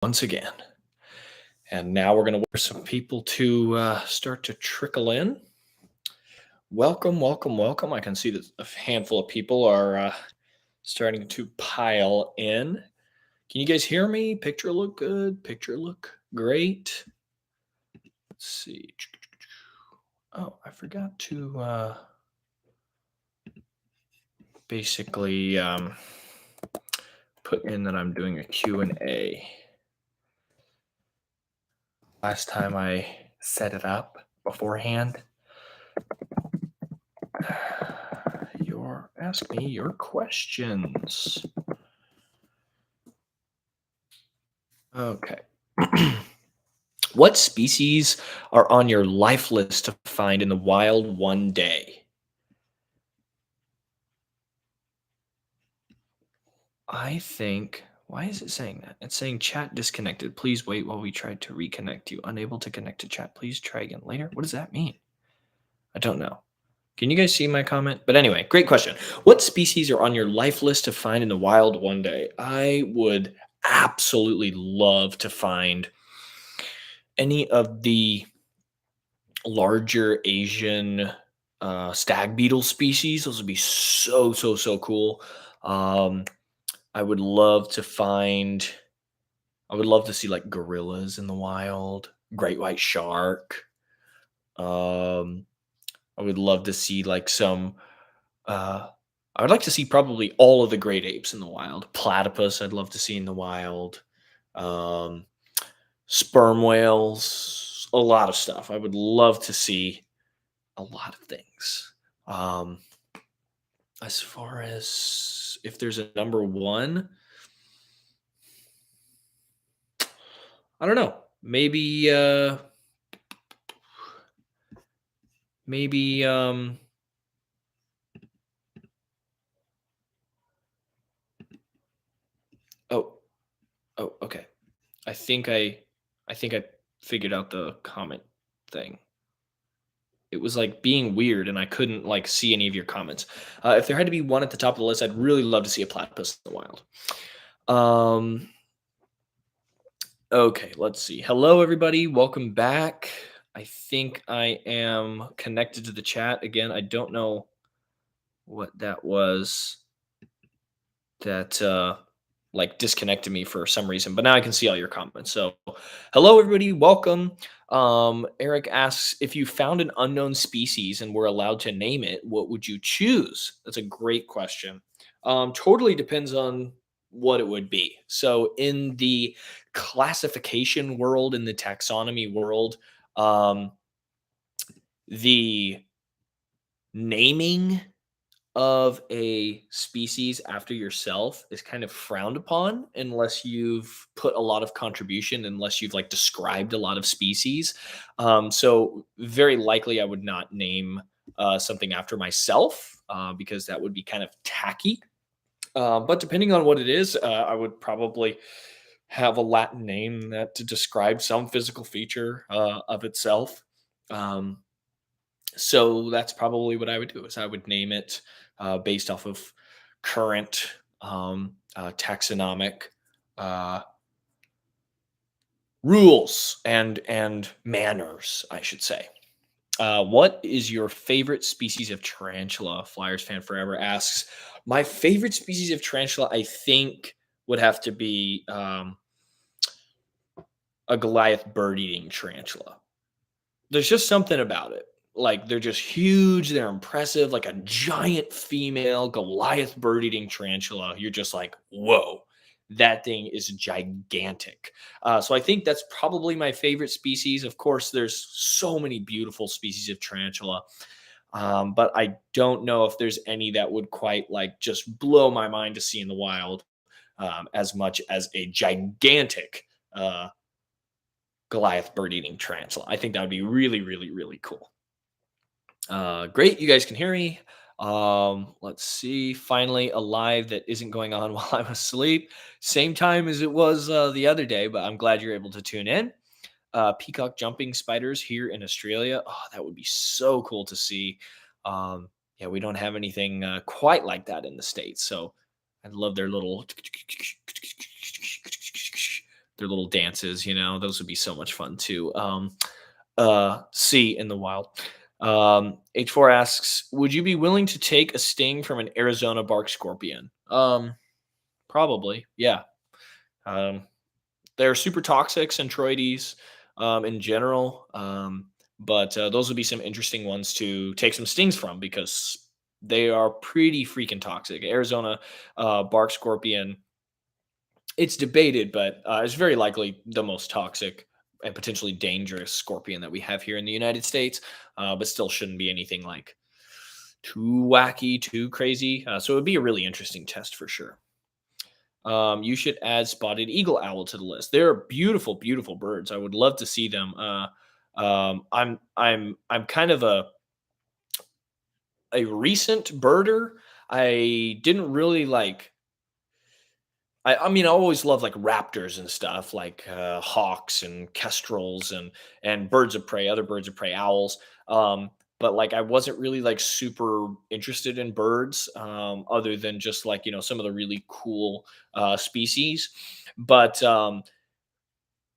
Once again. And now we're going to wait for some people to start to trickle in. Welcome, welcome, welcome. I can see that a handful of people are starting to pile in. Can you guys hear me? Picture look good. Picture look great. Let's see. Oh, I forgot to basically put in that I'm doing a Q&A. Last time I set it up beforehand, ask me your questions. Okay. What species are on your life list to find in the wild one day? I think, why is it saying that? It's saying chat disconnected. Please wait while we try to reconnect you. Unable to connect to chat. Please try again later. What does that mean? I don't know. Can you guys see my comment? But anyway, great question. What species are on your life list to find in the wild one day? I would absolutely love to find any of the larger Asian stag beetle species. Those would be so cool. Um, I would love to find. I would love to see like gorillas in the wild, great white shark. Um, I would love to see like some. I would like to see probably all of the great apes in the wild. Platypus, I'd love to see in the wild. Um, Sperm whales, a lot of stuff. I would love to see a lot of things. Um, as far as if there's a number one, I don't know. Maybe oh okay. I think I figured out the comment thing. It was like being weird and I couldn't like see any of your comments. If there had to be one at the top of the list, I'd really love to see a platypus in the wild. Um, okay, let's see. Hello, everybody. Welcome back. I think I am connected to the chat again. I don't know what that was that like disconnected me for some reason, but now I can see all your comments. So hello everybody, welcome. Eric asks, if you found an unknown species and were allowed to name it, what would you choose? That's a great question. Totally depends on what it would be. So in the classification world, in the taxonomy world, um, the naming of a species after yourself is kind of frowned upon unless you've put a lot of contribution, unless you've like described a lot of species. So very likely I would not name something after myself because that would be kind of tacky. But depending on what it is, I would probably have a Latin name that to describe some physical feature of itself. Um, so that's probably what I would do is I would name it based off of current taxonomic uh, rules and manners, I should say. What is your favorite species of tarantula? Flyers fan forever asks. My favorite species of tarantula, I think, would have to be a Goliath bird-eating tarantula. There's just something about it. Like they're just huge, they're impressive, like a giant female Goliath bird-eating tarantula. You're just like, whoa, that thing is gigantic. So I think that's probably my favorite species. Of course, there's so many beautiful species of tarantula, but I don't know if there's any that would quite like just blow my mind to see in the wild as much as a gigantic Goliath bird-eating tarantula. I think that would be really cool. Great, you guys can hear me. Let's see. Finally, a live that isn't going on while I'm asleep. Same time as it was the other day, but I'm glad you're able to tune in. Peacock jumping spiders here in Australia. Oh, that would be so cool to see. Yeah, we don't have anything quite like that in the States. So I love their little their little dances. Those would be so much fun to see in the wild. H4 asks, would you be willing to take a sting from an Arizona bark scorpion? Probably, yeah. Um, they're super toxic, centroides, in general. But those would be some interesting ones to take some stings from because they are pretty freaking toxic. Arizona bark scorpion, it's debated, but it's very likely the most toxic and potentially dangerous scorpion that we have here in the United States. But still shouldn't be anything like too wacky, too crazy. So it would be a really interesting test for sure. You should add spotted eagle owl to the list. They're beautiful, beautiful birds. I would love to see them. I'm kind of a recent birder. I didn't really like. I mean, I always love like raptors and stuff, like hawks and kestrels and birds of prey, other birds of prey, owls. But like, I wasn't really like super interested in birds, other than just like some of the really cool species. But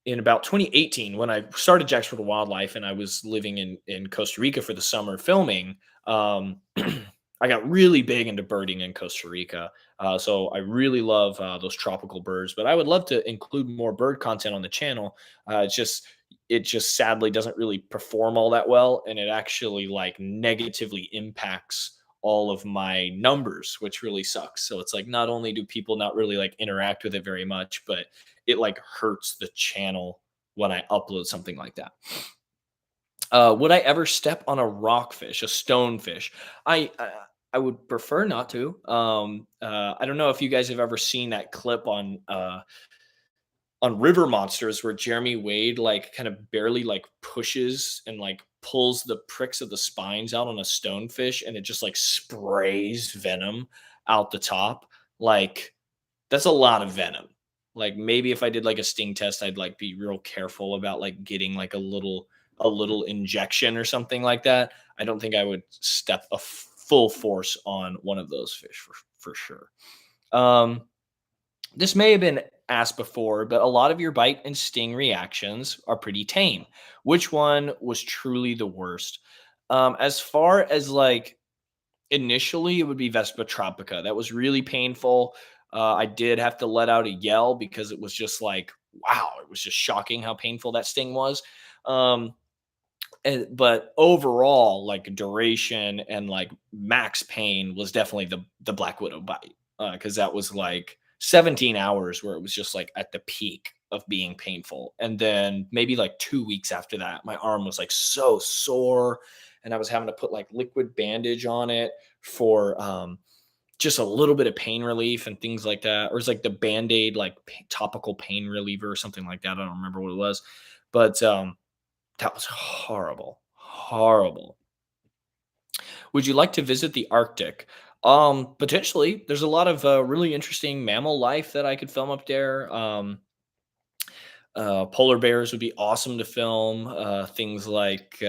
in about 2018, when I started Jacksonville Wildlife and I was living in Costa Rica for the summer filming, I got really big into birding in Costa Rica. So I really love those tropical birds, but I would love to include more bird content on the channel. It just sadly doesn't really perform all that well, and it actually like negatively impacts all of my numbers, which really sucks. So it's like not only do people not really like interact with it very much, but it like hurts the channel when I upload something like that. Would I ever step on a rockfish, a stonefish? I would prefer not to. I don't know if you guys have ever seen that clip on River Monsters where Jeremy Wade like kind of barely like pushes and like pulls the pricks of the spines out on a stonefish, and it just like sprays venom out the top. Like that's a lot of venom. Like maybe if I did like a sting test, I'd like be real careful about like getting like a little injection or something like that. I don't think I would step a full force on one of those fish for sure. Um, this may have been asked before, but a lot of your bite and sting reactions are pretty tame. Which one was truly the worst? As far as like initially, it would be Vespa Tropica. That was really painful. I did have to let out a yell because it was just like, wow, it was just shocking how painful that sting was. Um, but overall, like duration and like max pain was definitely the Black Widow bite, because that was like 17 hours where it was just like at the peak of being painful, and then maybe like 2 weeks after that, my arm was like so sore, and I was having to put like liquid bandage on it for just a little bit of pain relief and things like that, or it's like the Band-Aid like topical pain reliever or something like that. I don't remember what it was, but that was horrible, horrible. Would you like to visit the Arctic? Potentially. There's a lot of really interesting mammal life that I could film up there. Polar bears would be awesome to film. Things like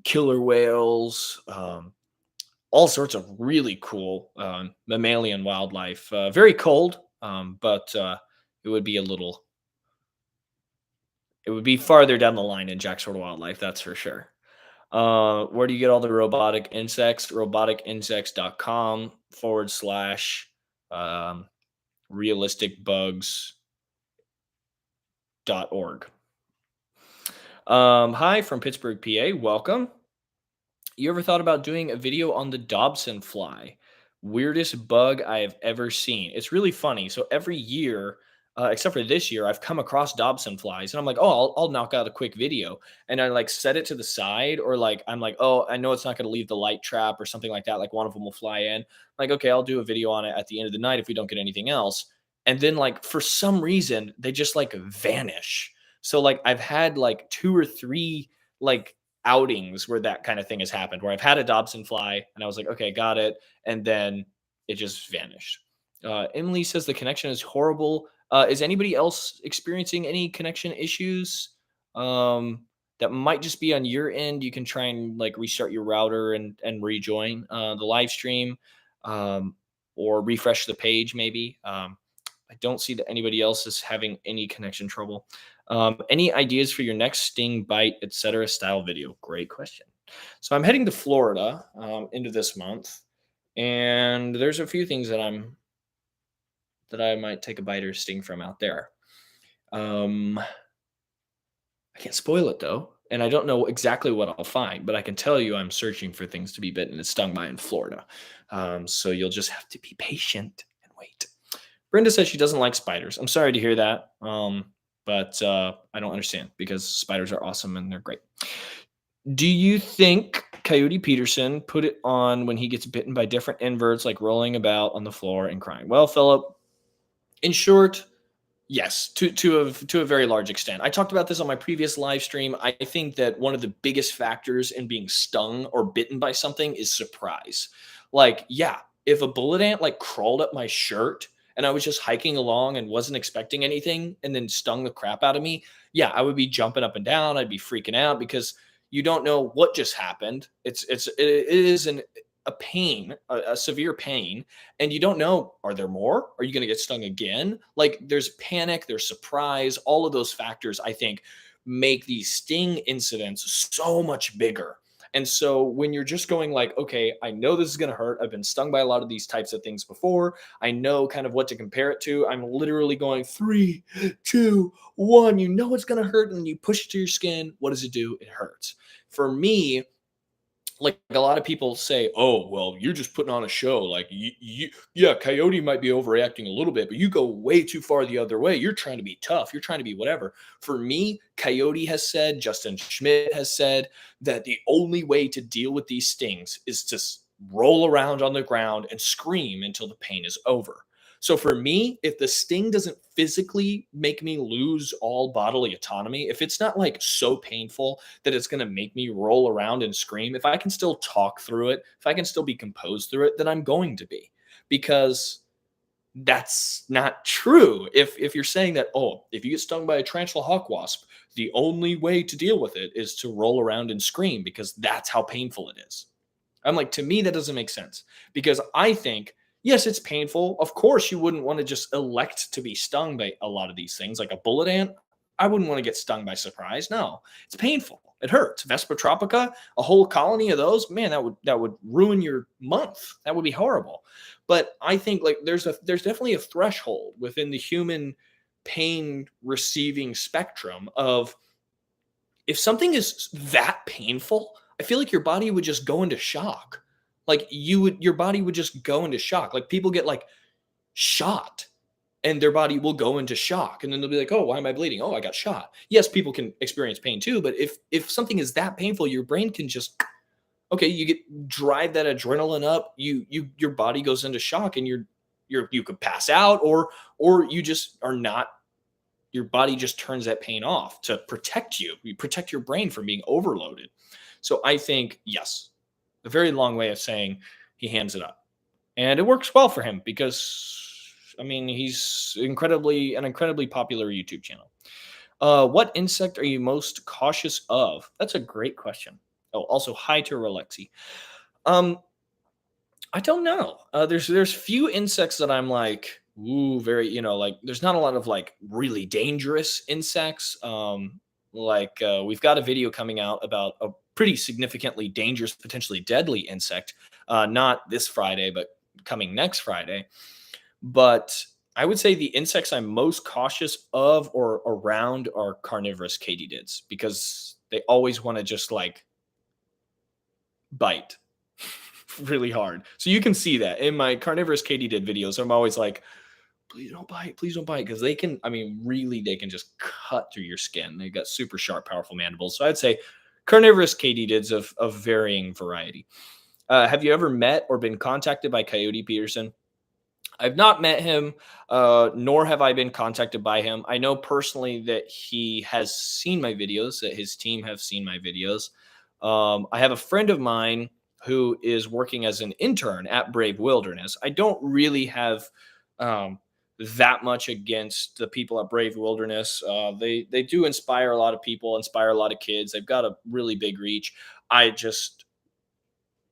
killer whales, all sorts of really cool mammalian wildlife. Very cold, but it would be a little. It would be farther down the line in Jacksonville Wildlife, that's for sure. Where do you get all the robotic insects? Roboticinsects.com/, um, realisticbugs.org. Hi from Pittsburgh, PA. Welcome. You ever thought about doing a video on the Dobson fly? Weirdest bug I have ever seen. It's really funny. So every year, except for this year, I've come across Dobson flies, and I'm like, oh, I'll knock out a quick video, and I like set it to the side, or like I'm like, oh, I know it's not going to leave the light trap or something like that. Like one of them will fly in. Like, okay, I'll do a video on it at the end of the night if we don't get anything else. And then like for some reason they just like vanish. So like I've had like two or three like outings where that kind of thing has happened, where I've had a Dobson fly and I was like, okay, got it. And then it just vanished. Emily says the connection is horrible. Is anybody else experiencing any connection issues? That might just be on your end. You can try and like restart your router and rejoin the live stream, or refresh the page maybe. I don't see that anybody else is having any connection trouble. Any ideas for your next sting, bite, etc. style video? Great question. So I'm heading to Florida into this month, and there's a few things that I might take a bite or sting from out there. I can't spoil it though, and I don't know exactly what I'll find, but I can tell you I'm searching for things to be bitten and stung by in Florida. So you'll just have to be patient and wait. Brenda says she doesn't like spiders. I'm sorry to hear that, but I don't understand because spiders are awesome and they're great. Do you think Coyote Peterson put it on when he gets bitten by different inverts, like rolling about on the floor and crying? Well, Philip, in short, yes, to a very large extent. I talked about this on my previous live stream. I think that one of the biggest factors in being stung or bitten by something is surprise. Like, yeah, if a bullet ant like crawled up my shirt and I was just hiking along and wasn't expecting anything and then stung the crap out of me, yeah, I would be jumping up and down. I'd be freaking out because you don't know what just happened. It is a pain, a severe pain, and you don't know, are there more? Are you going to get stung again? Like there's panic, there's surprise, all of those factors I think make these sting incidents so much bigger. And so when you're just going like, okay, I know this is going to hurt. I've been stung by a lot of these types of things before. I know kind of what to compare it to. I'm literally going 3, 2, 1. You know it's going to hurt, and you push it to your skin. What does it do? It hurts. For me, like a lot of people say, "Oh, well, you're just putting on a show." Like, yeah, Coyote might be overreacting a little bit, but you go way too far the other way. You're trying to be tough. You're trying to be whatever. For me, Coyote has said, Justin Schmidt has said that the only way to deal with these stings is to roll around on the ground and scream until the pain is over. So for me, if the sting doesn't physically make me lose all bodily autonomy, if it's not like so painful that it's going to make me roll around and scream, if I can still talk through it, if I can still be composed through it, then I'm going to be, because that's not true. If you're saying that, oh, if you get stung by a tarantula hawk wasp, the only way to deal with it is to roll around and scream because that's how painful it is. I'm like, to me, that doesn't make sense, because I think, yes, it's painful. Of course, you wouldn't want to just elect to be stung by a lot of these things, like a bullet ant. I wouldn't want to get stung by surprise. No, it's painful. It hurts. Vespa tropica, a whole colony of those, man, that would ruin your month. That would be horrible. But I think like there's definitely a threshold within the human pain receiving spectrum of, if something is that painful, I feel like your body would just go into shock. Like your body would just go into shock. Like people get like shot and their body will go into shock. And then they'll be like, oh, why am I bleeding? Oh, I got shot. Yes, people can experience pain too. But if something is that painful, your brain can just, okay, you get drive that adrenaline up, your body goes into shock and you could pass out, or you just are not, your body just turns that pain off to protect you. You protect your brain from being overloaded. So I think, yes, a very long way of saying he hands it up. And it works well for him because, I mean, he's an incredibly popular YouTube channel. What insect are you most cautious of? That's a great question. Oh, also hi to Rolexi. Um, I don't know. There's few insects that I'm like, ooh, very, like there's not a lot of like really dangerous insects. We've got a video coming out about a pretty significantly dangerous, potentially deadly insect. Not this Friday, but coming next Friday. But I would say the insects I'm most cautious of or around are carnivorous katydids, because they always want to just like bite really hard. So you can see that in my carnivorous katydid videos. I'm always like, please don't bite, because they can, I mean, really, they can just cut through your skin. They've got super sharp, powerful mandibles. So I'd say carnivorous katydids of varying variety. Have you ever met or been contacted by Coyote Peterson? I've not met him, nor have I been contacted by him. I know personally that he has seen my videos, that his team have seen my videos. I have a friend of mine who is working as an intern at Brave Wilderness. I don't really have that much against the people at Brave Wilderness. They do inspire a lot of people, inspire a lot of kids. They've got a really big reach. I just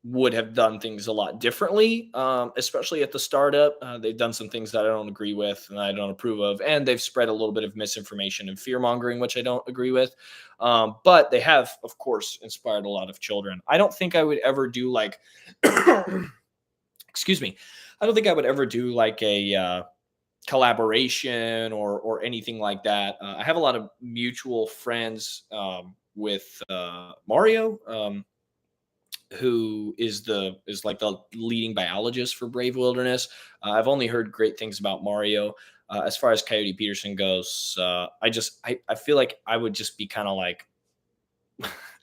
would have done things a lot differently, especially at the startup. They've done some things that I don't agree with and I don't approve of, and they've spread a little bit of misinformation and fear mongering, which I don't agree with. But they have, of course, inspired a lot of children. I don't think I would ever do like, excuse me, I don't think I would ever do like a collaboration or anything like that. I have a lot of mutual friends with Mario. Who is like the leading biologist for Brave Wilderness. I've only heard great things about Mario. As far as Coyote Peterson goes, I feel like I would just be kind of like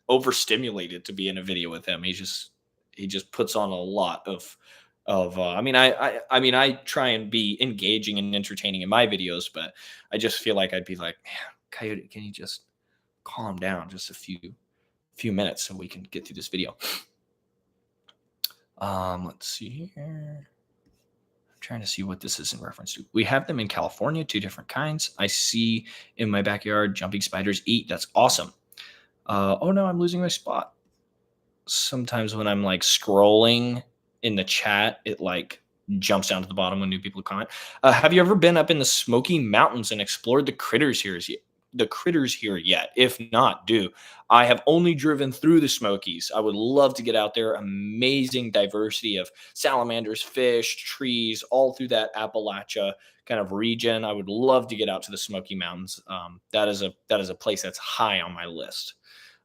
overstimulated to be in a video with him. He just puts on a lot of I mean I try and be engaging and entertaining in my videos, but I just feel like I'd be like, man, Coyote, can you just calm down just a few minutes so we can get through this video? Let's see here. I'm trying to see what this is in reference to. We have them in California, 2 different kinds. I see in my backyard jumping spiders eat. That's awesome. Oh no, I'm losing my spot. Sometimes when I'm like scrolling in the chat, it like jumps down to the bottom when new people comment. Have you ever been up in the Smoky Mountains and explored the critters here yet? If not, do. I have only driven through the Smokies. I would love to get out there. Amazing diversity of salamanders, fish, trees, all through that Appalachia kind of region. I would love to get out to the Smoky Mountains. That is a place that's high on my list.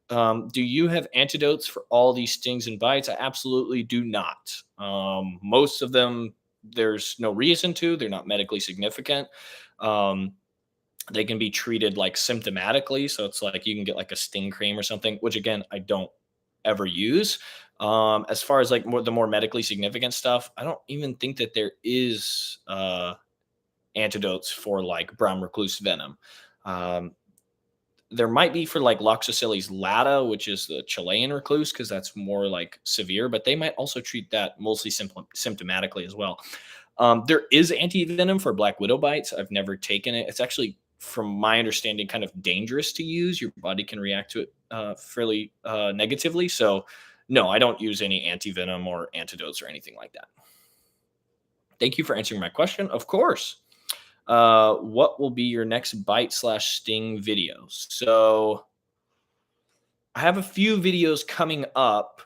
Do you have antidotes for all these stings and bites? I absolutely do not. Most of them, there's no reason to. They're not medically significant. Um, they can be treated like symptomatically. So it's like you can get like a sting cream or something, which again, I don't ever use. As far as like the more medically significant stuff, I don't even think that there is antidotes for like brown recluse venom. Um, there might be for like Loxosceles lata, which is the Chilean recluse, because that's more like severe, but they might also treat that mostly symptomatically as well. There is anti venom for black widow bites. I've never taken it. It's actually, from my understanding, kind of dangerous to use. Your body can react to it fairly negatively. So, no, I don't use any anti venom or antidotes or anything like that. Thank you for answering my question. Of course. What will be your next bite/sting video? So I have a few videos coming up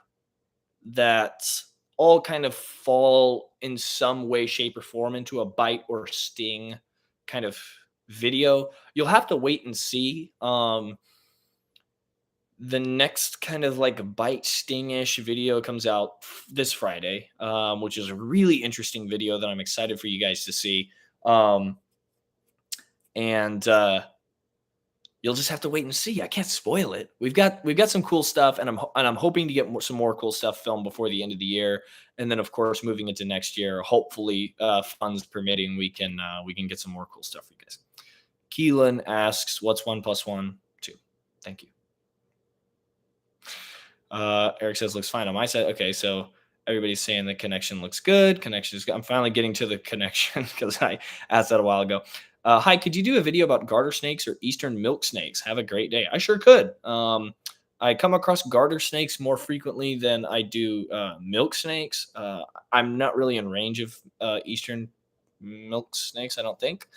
that all kind of fall in some way, shape, or form into a bite or sting kind of video. You'll have to wait and see. The next kind of like bite sting-ish video comes out this Friday, which is a really interesting video that I'm excited for you guys to see. And you'll just have to wait and see. I can't spoil it. We've got some cool stuff, and I'm hoping to get some more cool stuff filmed before the end of the year, and then of course moving into next year, hopefully funds permitting, we can get some more cool stuff for you guys. Keelan asks, "What's 1+1?" 2. Thank you. Eric says looks fine on my side. Okay, so everybody's saying the connection looks good. Connection is good. I'm finally getting to the connection because I asked that a while ago. Hi, could you do a video about garter snakes or eastern milk snakes? Have a great day. I sure could. I come across garter snakes more frequently than I do milk snakes. I'm not really in range of eastern milk snakes, I don't think.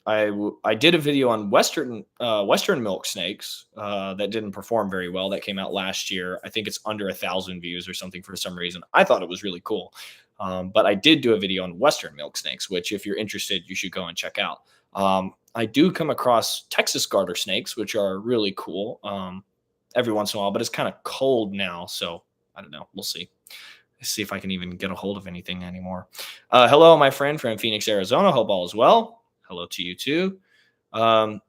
I did a video on Western milk snakes that didn't perform very well. That came out last year. I think it's under 1,000 views or something for some reason. I thought it was really cool. But I did do a video on Western milk snakes, which if you're interested, you should go and check out. I do come across Texas garter snakes, which are really cool every once in a while, but it's kind of cold now. So I don't know. We'll see. Let's see if I can even get a hold of anything anymore. Hello, my friend from Phoenix, Arizona. Hope all is well. Hello to you too. Do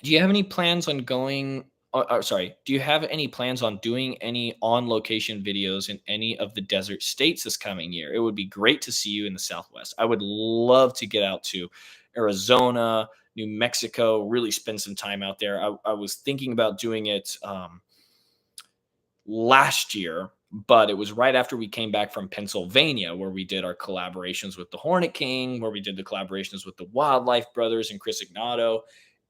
you have any plans on going? Do you have any plans on doing any on-location videos in any of the desert states this coming year? It would be great to see you in the Southwest. I would love to get out to Arizona, New Mexico, really spend some time out there. I was thinking about doing it last year, but it was right after we came back from Pennsylvania, where we did our collaborations with the Hornet King, where we did the collaborations with the Wildlife Brothers and Chris Ignato.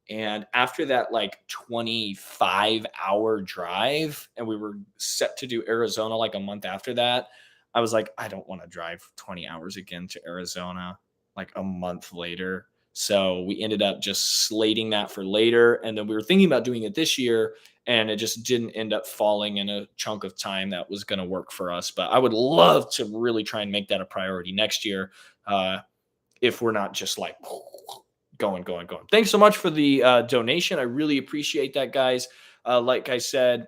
And after that, like 25-hour drive, and we were set to do Arizona like a month after that, I was like, I don't want to drive 20 hours again to Arizona like a month later. So we ended up just slating that for later. And then we were thinking about doing it this year, and it just didn't end up falling in a chunk of time that was going to work for us. But I would love to really try and make that a priority next year. If we're not just like going. Thanks so much for the donation. I really appreciate that, guys. Like I said,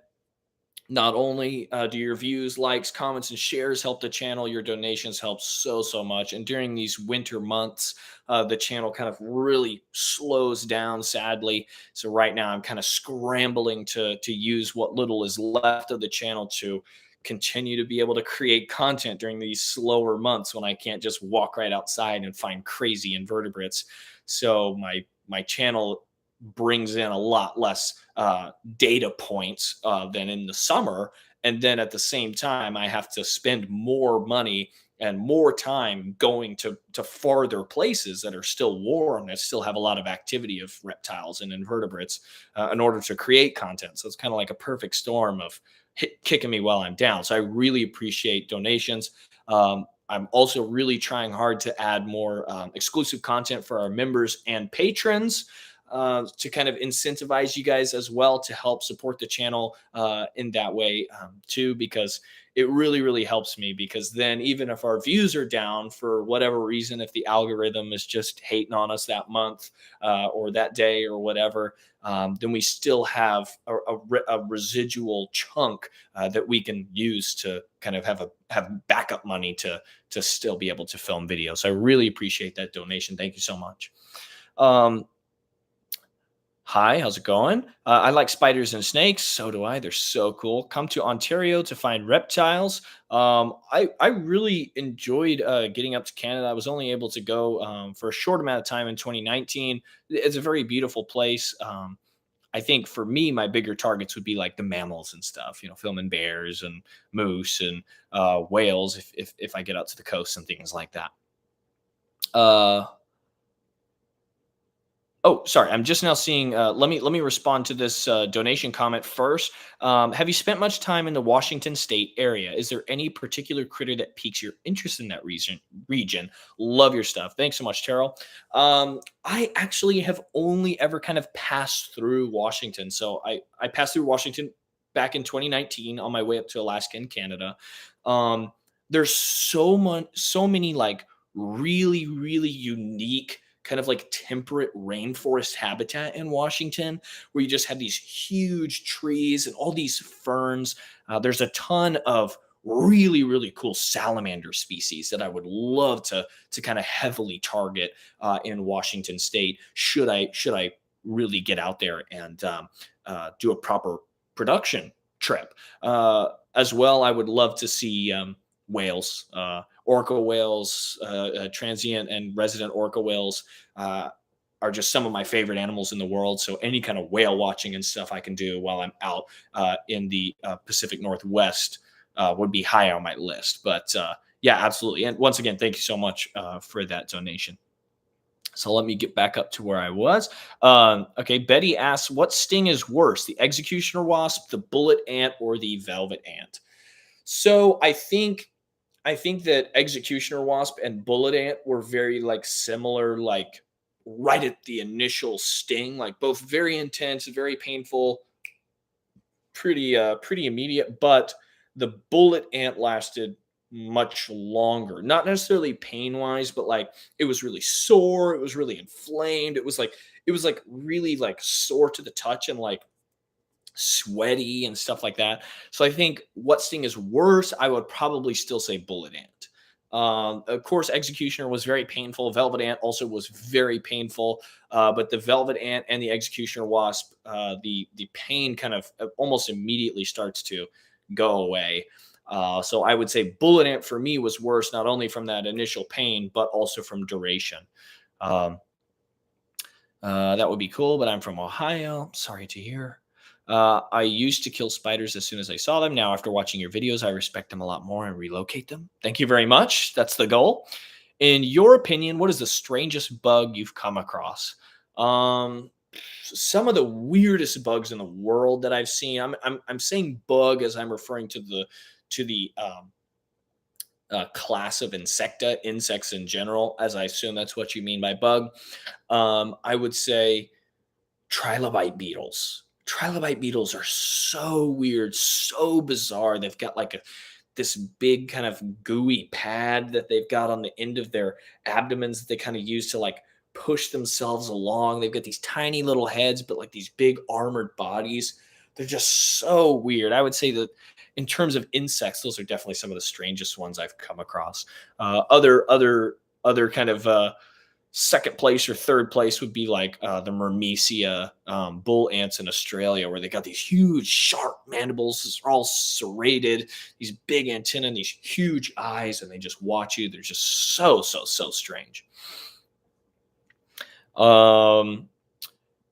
not only do your views, likes, comments, and shares help the channel, your donations help so much. And during these winter months, the channel kind of really slows down, sadly. So right now, I'm kind of scrambling to use what little is left of the channel to continue to be able to create content during these slower months when I can't just walk right outside and find crazy invertebrates. So my channel brings in a lot less data points than in the summer. And then at the same time, I have to spend more money and more time going to farther places that are still warm, that still have a lot of activity of reptiles and invertebrates in order to create content. So it's kind of like a perfect storm of kicking me while I'm down. So I really appreciate donations. I'm also really trying hard to add more exclusive content for our members and patrons to kind of incentivize you guys as well to help support the channel in that way too, because it really helps me. Because then even if our views are down for whatever reason, if the algorithm is just hating on us that month or that day or whatever, then we still have a residual chunk that we can use to kind of have backup money to still be able to film videos. So I really appreciate that donation. Thank you so much. Um, Hi, how's it going? I like spiders and snakes. So do I. They're so cool. Come to Ontario to find reptiles. I really enjoyed getting up to Canada. I was only able to go for a short amount of time in 2019. It's a very beautiful place. I think for me, my bigger targets would be like the mammals and stuff. You know, filming bears and moose and whales if I get out to the coast and things like that. Uh, Oh, sorry. I'm just now seeing. Let me respond to this donation comment first. Have you spent much time in the Washington State area? Is there any particular critter that piques your interest in that region? Love your stuff. Thanks so much, Terrell. I actually have only ever kind of passed through Washington. So I passed through Washington back in 2019 on my way up to Alaska and Canada. There's so many like really unique kind of like temperate rainforest habitat in Washington, where you just have these huge trees and all these ferns. There's a ton of really cool salamander species that I would love to kind of heavily target in Washington State. Should I really get out there and do a proper production trip? As well, I would love to see whales, orca whales, transient and resident orca whales uh, are just some of my favorite animals in the world. So any kind of whale watching and stuff I can do while I'm out in the Pacific Northwest would be high on my list. But yeah, absolutely. And once again, thank you so much for that donation. So let me get back up to where I was. Okay, Betty asks, what sting is worse, the executioner wasp, the bullet ant, or the velvet ant? So I think that executioner wasp and bullet ant were very like similar, like right at the initial sting, like both very intense, very painful, pretty immediate. But the bullet ant lasted much longer, not necessarily pain wise, but like it was really sore, it was really inflamed, it was like really like sore to the touch and like sweaty and stuff like that. So I think what sting is worse, I would probably still say bullet ant. Of course, executioner was very painful. Velvet ant also was very painful. But the velvet ant and the executioner wasp, the pain kind of almost immediately starts to go away. So I would say bullet ant for me was worse, not only from that initial pain, but also from duration. Um, that would be cool, but I'm from Ohio. Sorry to hear. I used to kill spiders as soon as I saw them. Now, after watching your videos, I respect them a lot more and relocate them. Thank you very much. That's the goal. In your opinion, what is the strangest bug you've come across? Um, some of the weirdest bugs in the world that I've seen. I'm saying bug as I'm referring to the class of insecta, insects in general, as I assume that's what you mean by bug. I would say trilobite beetles. Trilobite beetles are so weird, so bizarre. They've got like this big kind of gooey pad that they've got on the end of their abdomens that they kind of use to like push themselves along. They've got these tiny little heads, but like these big armored bodies. They're just so weird. I would say that in terms of insects, those are definitely some of the strangest ones I've come across. Other kind of second place or third place would be like the Myrmecia bull ants in Australia, where they got these huge, sharp mandibles, are all serrated, these big antennae, and these huge eyes, and they just watch you. They're just so strange. Um,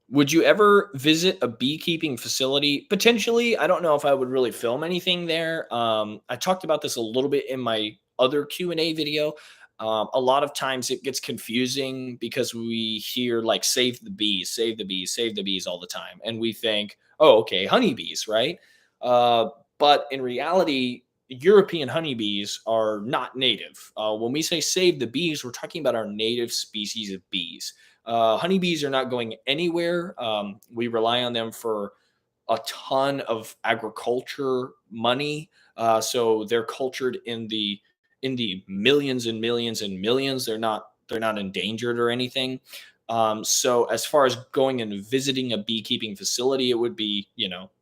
would you ever visit a beekeeping facility? Potentially. I don't know if I would really film anything there. I talked about this a little bit in my other Q&A video. A lot of times it gets confusing because we hear like save the bees, save the bees, save the bees all the time. And we think, oh, okay, honeybees, right? Uh, but in reality, European honeybees are not native. When we say save the bees, we're talking about our native species of bees. Honeybees are not going anywhere. We rely on them for a ton of agriculture money. So they're cultured in the millions and millions and millions. They're not endangered or anything. So as far as going and visiting a beekeeping facility, it would be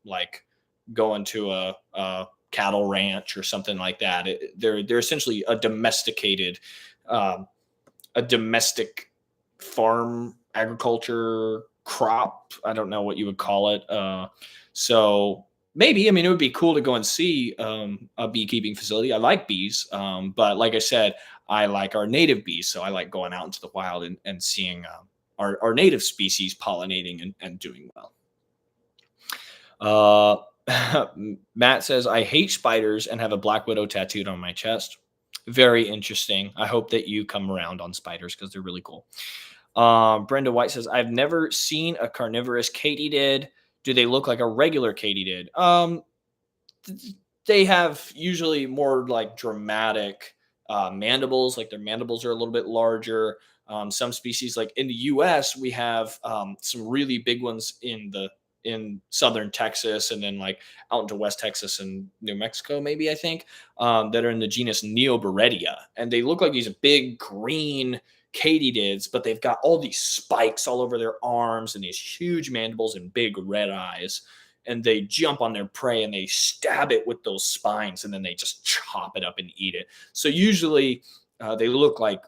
like going to a cattle ranch or something like that. They're essentially um, a domestic farm agriculture crop. I don't know what you would call it. So maybe, I mean, it would be cool to go and see a beekeeping facility. I like bees, but like I said, I like our native bees. So I like going out into the wild and seeing our native species pollinating and doing well. Uh, Matt says, I hate spiders and have a black widow tattooed on my chest. Very interesting. I hope that you come around on spiders because they're really cool. Brenda White says, I've never seen a carnivorous katydid. Do they look like a regular katydid? They have usually more like dramatic mandibles, like their mandibles are a little bit larger. Some species, like in the U.S., we have some really big ones in southern Texas, and then like out into West Texas and New Mexico, maybe I think, that are in the genus Neoberetia, and they look like these big green katydids, but they've got all these spikes all over their arms and these huge mandibles and big red eyes, and they jump on their prey and they stab it with those spines, and then they just chop it up and eat it. So usually they look like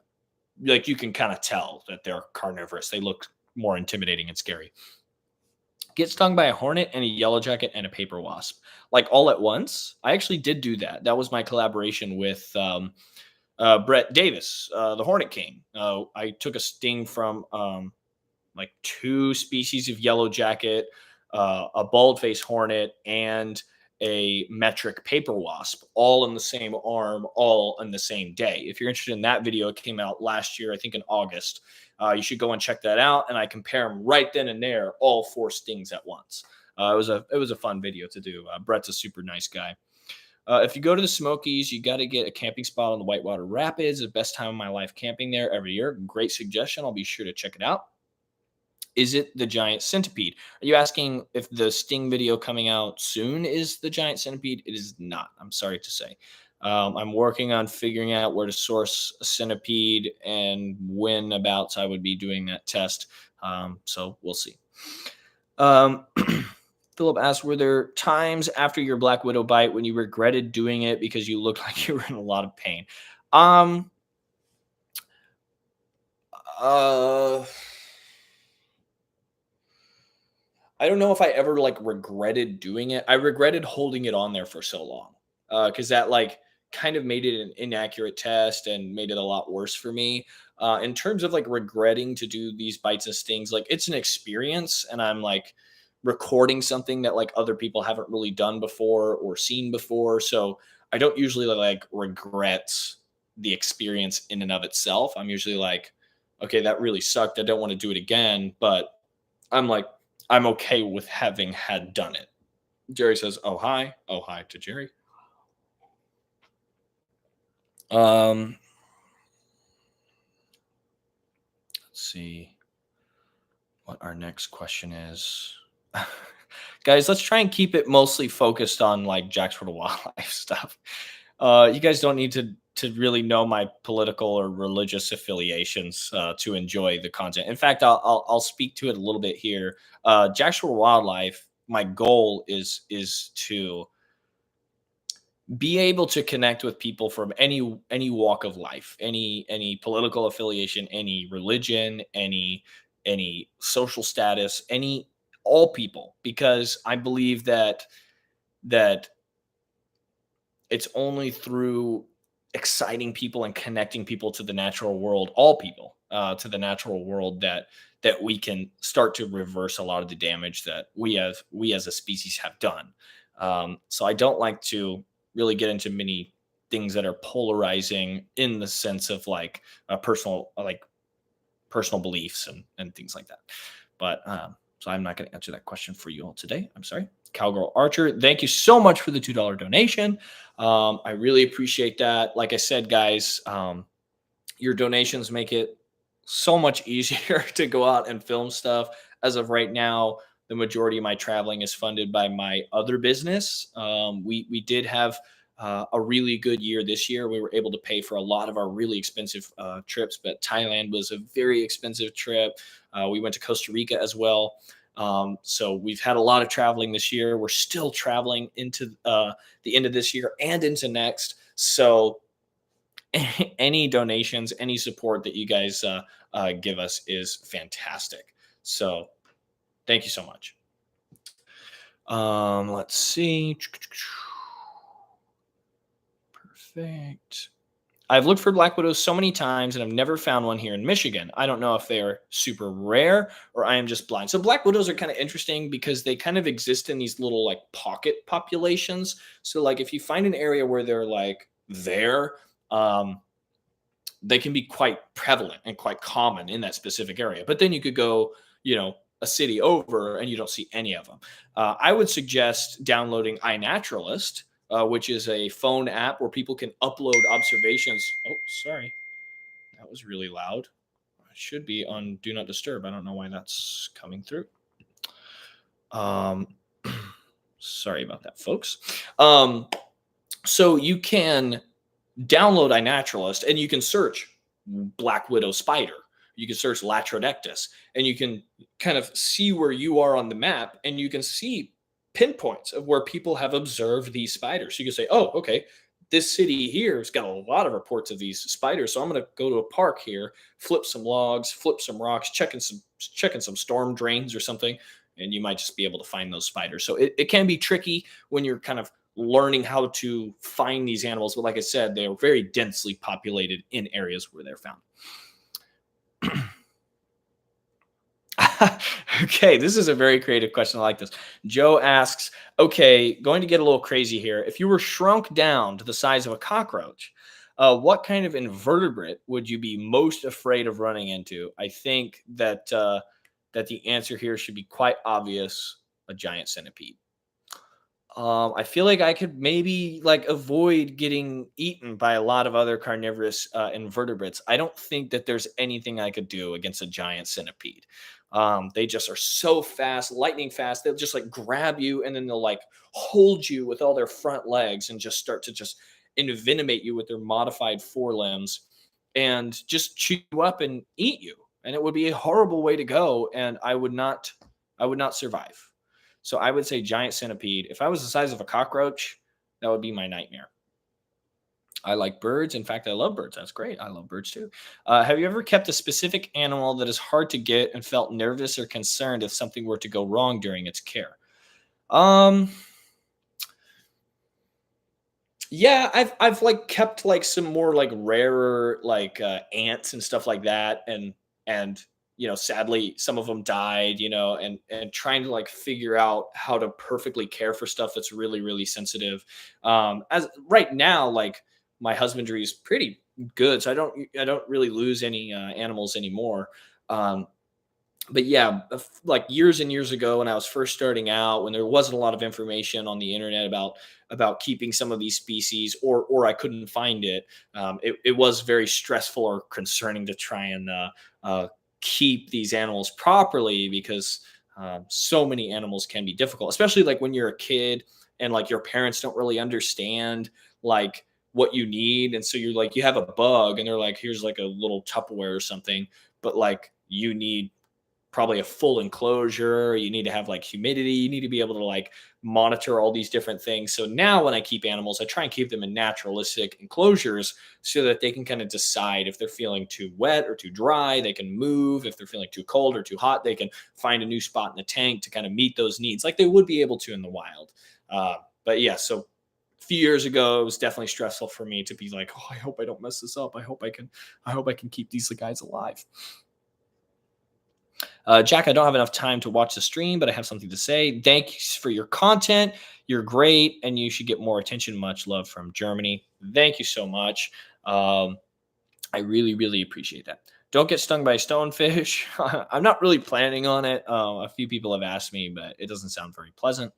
you can kind of tell that they're carnivorous. They look more intimidating and scary. Get stung by a hornet and a yellow jacket and a paper wasp, like all at once. I actually did do that. That was my collaboration with Brett Davis, the Hornet King. I took a sting from like two species of yellow jacket, a bald face hornet, and a metric paper wasp, all in the same arm, all in the same day. If you're interested in that video, it came out last year, I think in August. You should go and check that out. And I compare them right then and there, all four stings at once. It was a fun video to do. Brett's a super nice guy. If you go to the Smokies, you got to get a camping spot on the Whitewater Rapids. The best time of my life camping there every year. Great suggestion. I'll be sure to check it out. Is it the giant centipede? Are you asking if the Sting video coming out soon is the giant centipede? It is not. I'm sorry to say. I'm working on figuring out where to source a centipede and when abouts I would be doing that test. So we'll see. Philip asked, were there times after your Black Widow bite when you regretted doing it because you looked like you were in a lot of pain? Uh, I don't know if I ever like regretted doing it. I regretted holding it on there for so long because that like kind of made it an inaccurate test and made it a lot worse for me. In terms of like regretting to do these bites and stings, like it's an experience, and I'm like recording something that like other people haven't really done before or seen before. So I don't usually like regret the experience in and of itself. I'm usually like, okay, that really sucked. I don't want to do it again, but I'm like I'm okay with having had done it. Jerry says, "Oh hi, oh hi" to Jerry. Um, let's see what our next question is. Guys, let's try and keep it mostly focused on like Jack's for the Wildlife stuff. You guys don't need to really know my political or religious affiliations to enjoy the content. In fact, I'll speak to it a little bit here. Jack's for Wildlife. My goal is to be able to connect with people from any walk of life, any political affiliation, any religion, any social status, any all people, because I believe that it's only through exciting people and connecting people to the natural world, all people, to the natural world, that we can start to reverse a lot of the damage that we as a species have done. So I don't like to really get into many things that are polarizing in the sense of like a personal beliefs and things like that. But so I'm not going to answer that question for you all today. I'm sorry. Cowgirl Archer, thank you so much for the $2 donation. I really appreciate that. Like I said, guys, your donations make it so much easier to go out and film stuff. As of right now, the majority of my traveling is funded by my other business. We did have a really good year this year. We were able to pay for a lot of our really expensive trips, but Thailand was a very expensive trip. We went to Costa Rica as well. So we've had a lot of traveling this year. We're still traveling into the end of this year and into next. So any donations, any support that you guys give us is fantastic. So thank you so much. Let's see. Perfect. I've looked for black widows so many times and I've never found one here in Michigan. I don't know if they are super rare or I am just blind. So black widows are kind of interesting because they kind of exist in these little like pocket populations. So like if you find an area where they're like there, um, they can be quite prevalent and quite common in that specific area. But then you could go, a city over and you don't see any of them. I would suggest downloading iNaturalist, which is a phone app where people can upload observations. Oh, sorry. That was really loud. It should be on Do Not Disturb. I don't know why that's coming through. Um, sorry about that, folks. So you can download iNaturalist and you can search black widow spider. You can search Latrodectus and you can kind of see where you are on the map and you can see pinpoints of where people have observed these spiders. So you can say, oh, okay, this city here has got a lot of reports of these spiders. So I'm going to go to a park here, flip some logs, flip some rocks, checking some storm drains or something. And you might just be able to find those spiders. So it can be tricky when you're kind of learning how to find these animals. But like I said, they are very densely populated in areas where they're found. Okay, this is a very creative question. I like this. Joe asks, okay, going to get a little crazy here. If you were shrunk down to the size of a cockroach, what kind of invertebrate would you be most afraid of running into? I think that the answer here should be quite obvious: a giant centipede. I feel like I could maybe like avoid getting eaten by a lot of other carnivorous invertebrates. I don't think that there's anything I could do against a giant centipede. They just are so fast, lightning fast. They'll just like grab you and then they'll like hold you with all their front legs and just start to just envenomate you with their modified forelimbs and just chew you up and eat you. And it would be a horrible way to go. And I would not survive. So I would say giant centipede. If I was the size of a cockroach, that would be my nightmare. I like birds. In fact, I love birds. That's great. I love birds too. Have you ever kept a specific animal that is hard to get and felt nervous or concerned if something were to go wrong during its care? Um, yeah, I've like kept like some more like rarer like ants and stuff like that, and sadly some of them died, and trying to like figure out how to perfectly care for stuff that's really really sensitive. As right now, like my husbandry is pretty good, so I don't really lose any animals anymore. Um, But yeah, like years and years ago when I was first starting out, when there wasn't a lot of information on the internet about keeping some of these species, or I couldn't find it, it was very stressful or concerning to try and uh, keep these animals properly because so many animals can be difficult, especially like when you're a kid and like your parents don't really understand like what you need, and so you're like you have a bug and they're like here's like a little Tupperware or something, but like you need probably a full enclosure. You need to have like humidity. You need to be able to like monitor all these different things. So now when I keep animals, I try and keep them in naturalistic enclosures so that they can kind of decide if they're feeling too wet or too dry. They can move. If they're feeling too cold or too hot, they can find a new spot in the tank to kind of meet those needs like they would be able to in the wild. But yeah, so a few years ago, it was definitely stressful for me to be like, oh, I hope I don't mess this up. I hope I can keep these guys alive. Jack, I don't have enough time to watch the stream, but I have something to say. Thanks for your content. You're great, and you should get more attention. Much love from Germany. Thank you so much. Um, I really, really appreciate that. Don't get stung by a stonefish. I'm not really planning on it. A few people have asked me, but it doesn't sound very pleasant.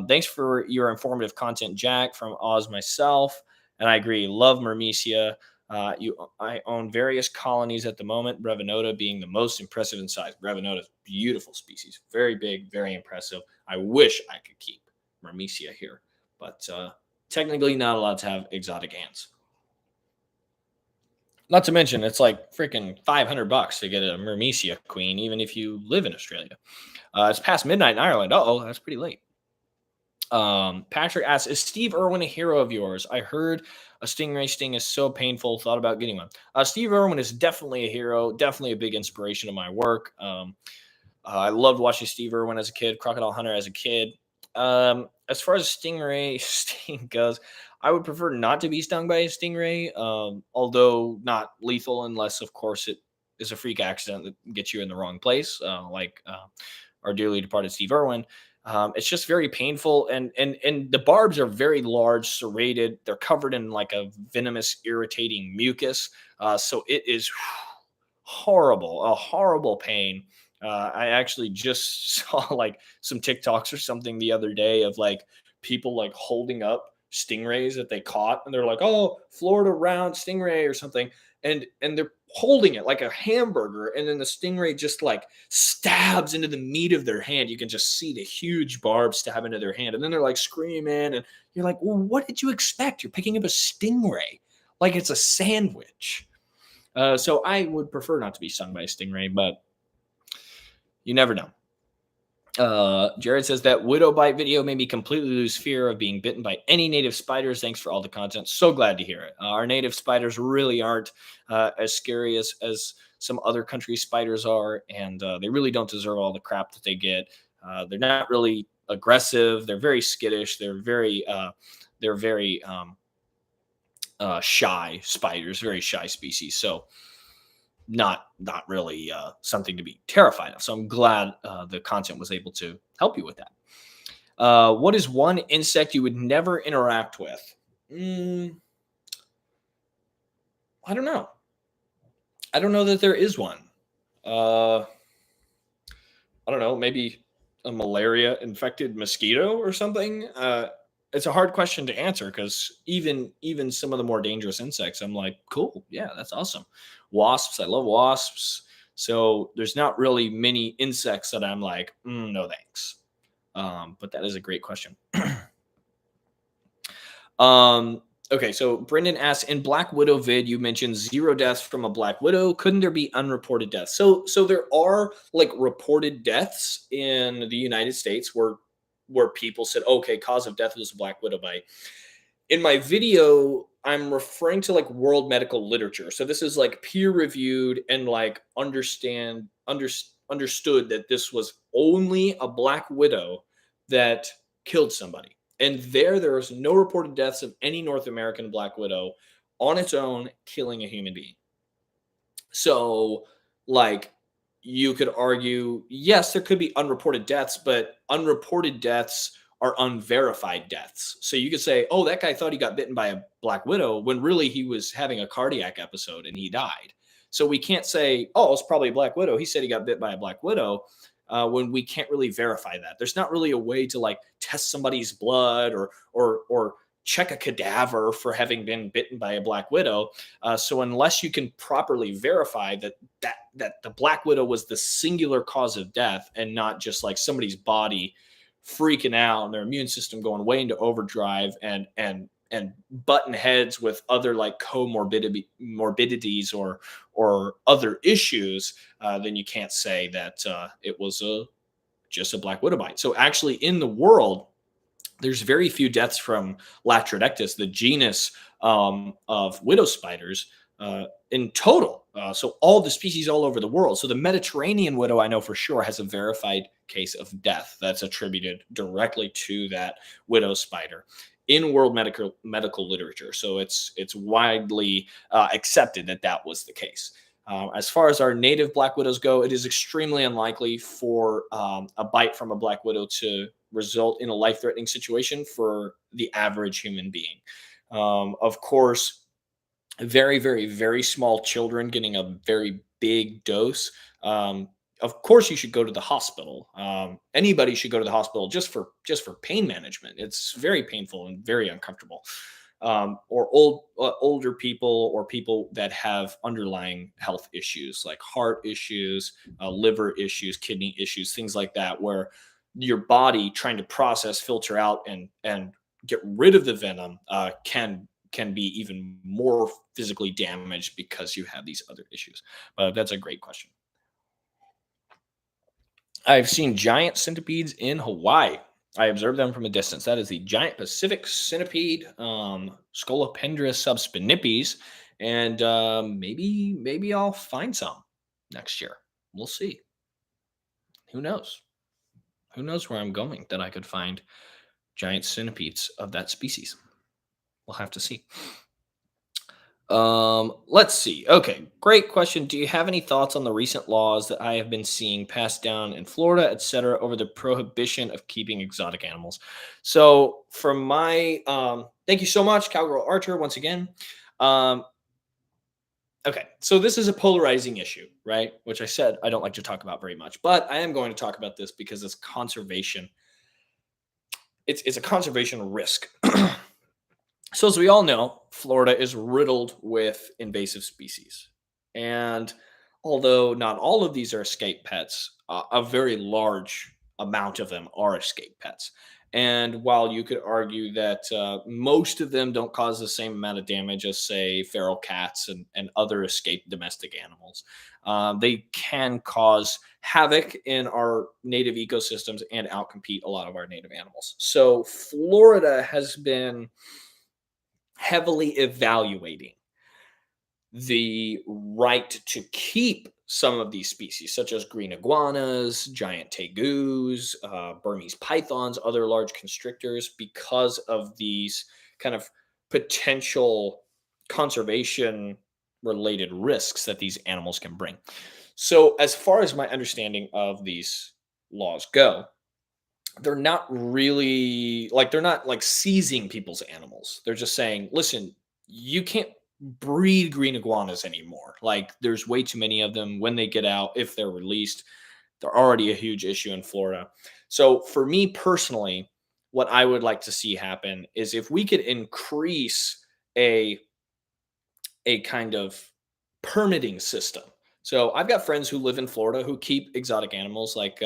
Thanks for your informative content, Jack, from Oz myself. And I agree. Love Myrmecia. I own various colonies at the moment, Brevinota being the most impressive in size. Brevinota is a beautiful species, very big, very impressive. I wish I could keep Myrmecia here, but technically not allowed to have exotic ants. Not to mention, it's like freaking $500 to get a Myrmecia queen, even if you live in Australia. It's past midnight in Ireland. Oh, that's pretty late. Patrick asks, is Steve Irwin a hero of yours? I heard a stingray sting is so painful. Thought about getting one. Steve Irwin is definitely a hero, definitely a big inspiration of my work. I loved watching Steve Irwin as a kid, Crocodile Hunter as a kid. As far as stingray sting goes, I would prefer not to be stung by a stingray, although not lethal unless, of course, it is a freak accident that gets you in the wrong place, like our dearly departed Steve Irwin. It's just very painful, and the barbs are very large, serrated. They're covered in like a venomous, irritating mucus. So it is horrible, a horrible pain. I actually just saw like some TikToks or something the other day of like people like holding up stingrays that they caught, and they're like, "Oh, Florida round stingray" or something, and they're holding it like a hamburger, and then the stingray just like stabs into the meat of their hand. You can just see the huge barb stab into their hand, and then they're like screaming, and you're like, "Well, what did you expect? You're picking up a stingray like it's a sandwich." So I would prefer not to be stung by a stingray, but you never know. Jared says that widow bite video made me completely lose fear of being bitten by any native spiders. Thanks for all the content. So glad to hear it. Our native spiders really aren't as scary as some other countries' spiders are, and they really don't deserve all the crap that they get. They're not really aggressive. They're very skittish. They're very shy spiders, very shy species. So not really something to be terrified of. So I'm glad the content was able to help you with that. What is one insect you would never interact with? I don't know. I don't know that there is one. I don't know. Maybe a malaria infected mosquito or something. It's a hard question to answer because even some of the more dangerous insects, I'm like, cool, yeah, that's awesome. Wasps, I love wasps. So there's not really many insects that I'm like, no thanks. But that is a great question. Okay, so Brendan asks, in Black Widow vid, you mentioned 0 deaths from a Black Widow. Couldn't there be unreported deaths? So there are like reported deaths in the United States where people said, okay, cause of death was a Black Widow bite. In my video, I'm referring to like world medical literature. So this is like peer reviewed and like understood that this was only a Black Widow that killed somebody. And there is no reported deaths of any North American Black Widow on its own killing a human being. So, like, you could argue, yes, there could be unreported deaths, but unreported deaths are unverified deaths. So you could say, oh, that guy thought he got bitten by a Black Widow when really he was having a cardiac episode and he died. So we can't say, oh, it's probably a black widow. He said he got bit by a black widow. When we can't really verify that, there's not really a way to like test somebody's blood or check a cadaver for having been bitten by a black widow. So unless you can properly verify that the black widow was the singular cause of death and not just like somebody's body freaking out and their immune system going way into overdrive and button heads with other like morbidities or other issues, then you can't say that it was just a black widow bite. So actually, in the world, there's very few deaths from Latrodectus, the genus of widow spiders, in total. So all the species all over the world. So the Mediterranean widow, I know for sure, has a verified case of death that's attributed directly to that widow spider in world medical literature. So it's widely accepted that that was the case. As far as our native black widows go, it is extremely unlikely for a bite from a black widow to result in a life-threatening situation for the average human being. Of course, very, very, very small children getting a very big dose. Of course, you should go to the hospital. Anybody should go to the hospital just for pain management. It's very painful and very uncomfortable. Or older people or people that have underlying health issues like heart issues, liver issues, kidney issues, things like that, where your body trying to process, filter out, and get rid of the venom can be even more physically damaged because you have these other issues. But that's a great question. I've seen giant centipedes in Hawaii. I observed them from a distance. That is the giant Pacific centipede, Scolopendra subspinipes, and maybe I'll find some next year. We'll see. Who knows? Who knows where I'm going that I could find giant centipedes of that species? We'll have to see. Let's see. Okay, great question. Do you have any thoughts on the recent laws that I have been seeing passed down in Florida, etc., over the prohibition of keeping exotic animals? So, from my thank you so much, Cowgirl Archer, once again. Um, okay, so this is a polarizing issue, right? Which I said I don't like to talk about very much, but I am going to talk about this because it's conservation. It's a conservation risk. So, as we all know, Florida is riddled with invasive species. And although not all of these are escape pets, a very large amount of them are escape pets. And while you could argue that most of them don't cause the same amount of damage as, say, feral cats and other escaped domestic animals, they can cause havoc in our native ecosystems and outcompete a lot of our native animals. So, Florida has been heavily evaluating the right to keep some of these species, such as green iguanas, giant tegus, Burmese pythons, other large constrictors, because of these kind of potential conservation related risks that these animals can bring. So, as far as my understanding of these laws go, they're not like seizing people's animals. They're just saying, listen, you can't breed green iguanas anymore. Like there's way too many of them. When they get out, if they're released, they're already a huge issue in Florida. So for me personally, what I would like to see happen is if we could increase a a kind of permitting system. So I've got friends who live in Florida who keep exotic animals, like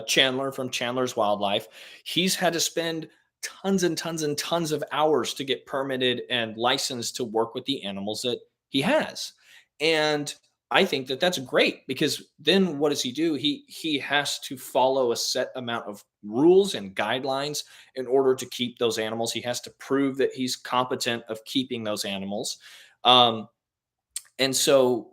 Chandler from Chandler's Wildlife. He's had to spend tons and tons and tons of hours to get permitted and licensed to work with the animals that he has. And I think that that's great because then what does he do? He has to follow a set amount of rules and guidelines in order to keep those animals. He has to prove that he's competent of keeping those animals. Um, and so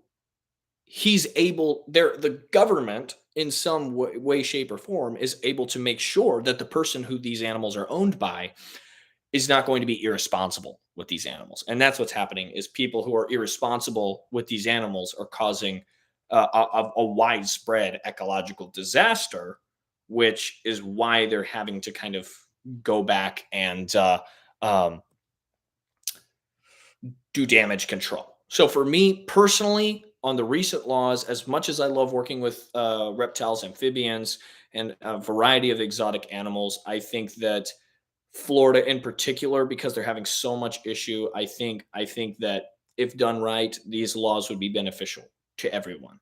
he's able there the government in some way, shape or form is able to make sure that the person who these animals are owned by is not going to be irresponsible with these animals. And that's what's happening is people who are irresponsible with these animals are causing a widespread ecological disaster, which is why they're having to kind of go back and um, do damage control. So for me personally, on the recent laws, as much as I love working with reptiles, amphibians, and a variety of exotic animals, I think that Florida in particular, because they're having so much issue, I think that if done right, these laws would be beneficial to everyone.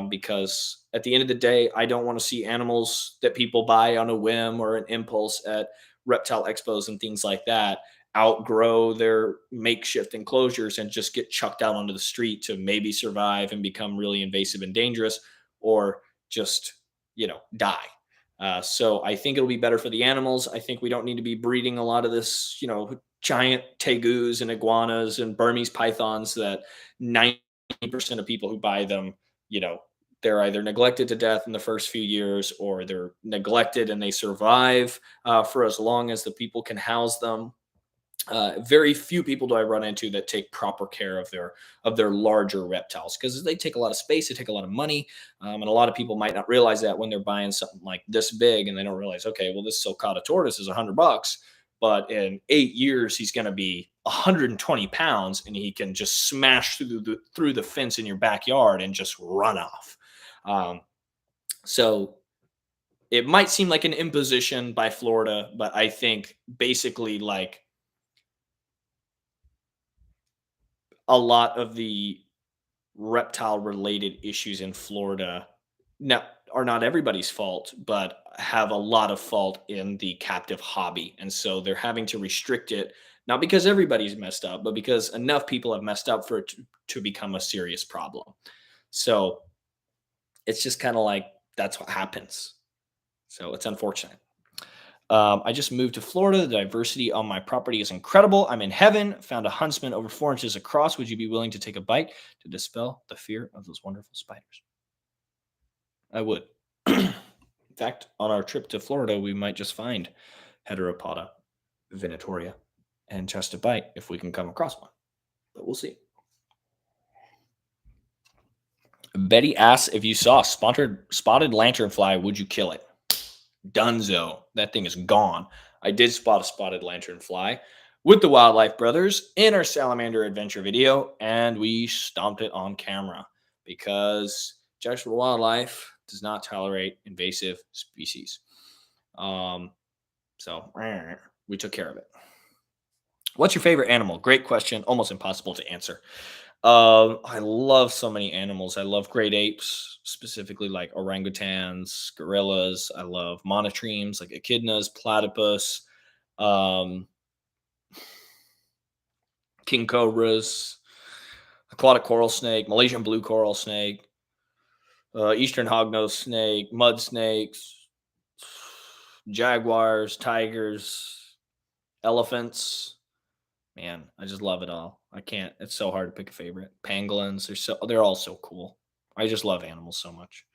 Because at the end of the day, I don't want to see animals that people buy on a whim or an impulse at reptile expos and things like that outgrow their makeshift enclosures and just get chucked out onto the street to maybe survive and become really invasive and dangerous, or just die. So I think it'll be better for the animals. I think we don't need to be breeding a lot of this, giant tegus and iguanas and Burmese pythons that 90% of people who buy them, you know, they're either neglected to death in the first few years, or they're neglected and they survive for as long as the people can house them. Very few people do I run into that take proper care of their larger reptiles, because they take a lot of space, they take a lot of money, and a lot of people might not realize that when they're buying something like this big, and they don't realize, okay, well, this sulcata tortoise is $100, but in 8 years he's going to be 120 pounds, and he can just smash through the fence in your backyard and just run off. Um, so it might seem like an imposition by Florida, but I think basically like a lot of the reptile related issues in Florida now are not everybody's fault, but have a lot of fault in the captive hobby. And so they're having to restrict it, not because everybody's messed up, but because enough people have messed up for it to become a serious problem. So it's just kind of like that's what happens. So it's unfortunate. I just moved to Florida. The diversity on my property is incredible. I'm in heaven. Found a huntsman over 4 inches across. Would you be willing to take a bite to dispel the fear of those wonderful spiders? I would. In fact, on our trip to Florida, we might just find Heteropoda venatoria and just a bite if we can come across one. But we'll see. Betty asks, if you saw a spotted lanternfly, would you kill it? Dunzo. That thing is gone. I did spot a spotted lanternfly with the Wildlife Brothers in our salamander adventure video, and we stomped it on camera because Judge for Wildlife does not tolerate invasive species. So we took care of it. What's your favorite animal? Great question. Almost impossible to answer. I love so many animals. I love great apes, specifically like orangutans, gorillas. I love monotremes like echidnas, platypus, um, king cobras, aquatic coral snake, Malaysian blue coral snake, eastern hognose snake, mud snakes, jaguars, tigers, elephants. Man, I just love it all. I can't. It's so hard to pick a favorite. Pangolins, they're all so cool. I just love animals so much.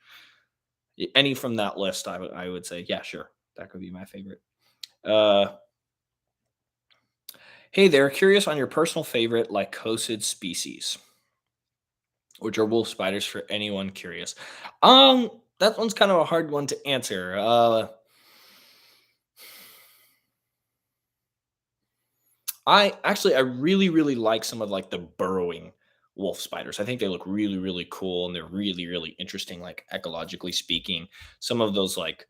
Any from that list, I would say, yeah, sure, that could be my favorite. Uh, hey there, curious on your personal favorite lycosid species, which are wolf spiders for anyone curious. That one's kind of a hard one to answer. I really really like some of like the burrowing wolf spiders. I think they look really really cool, and they're really really interesting, like ecologically speaking. Some of those like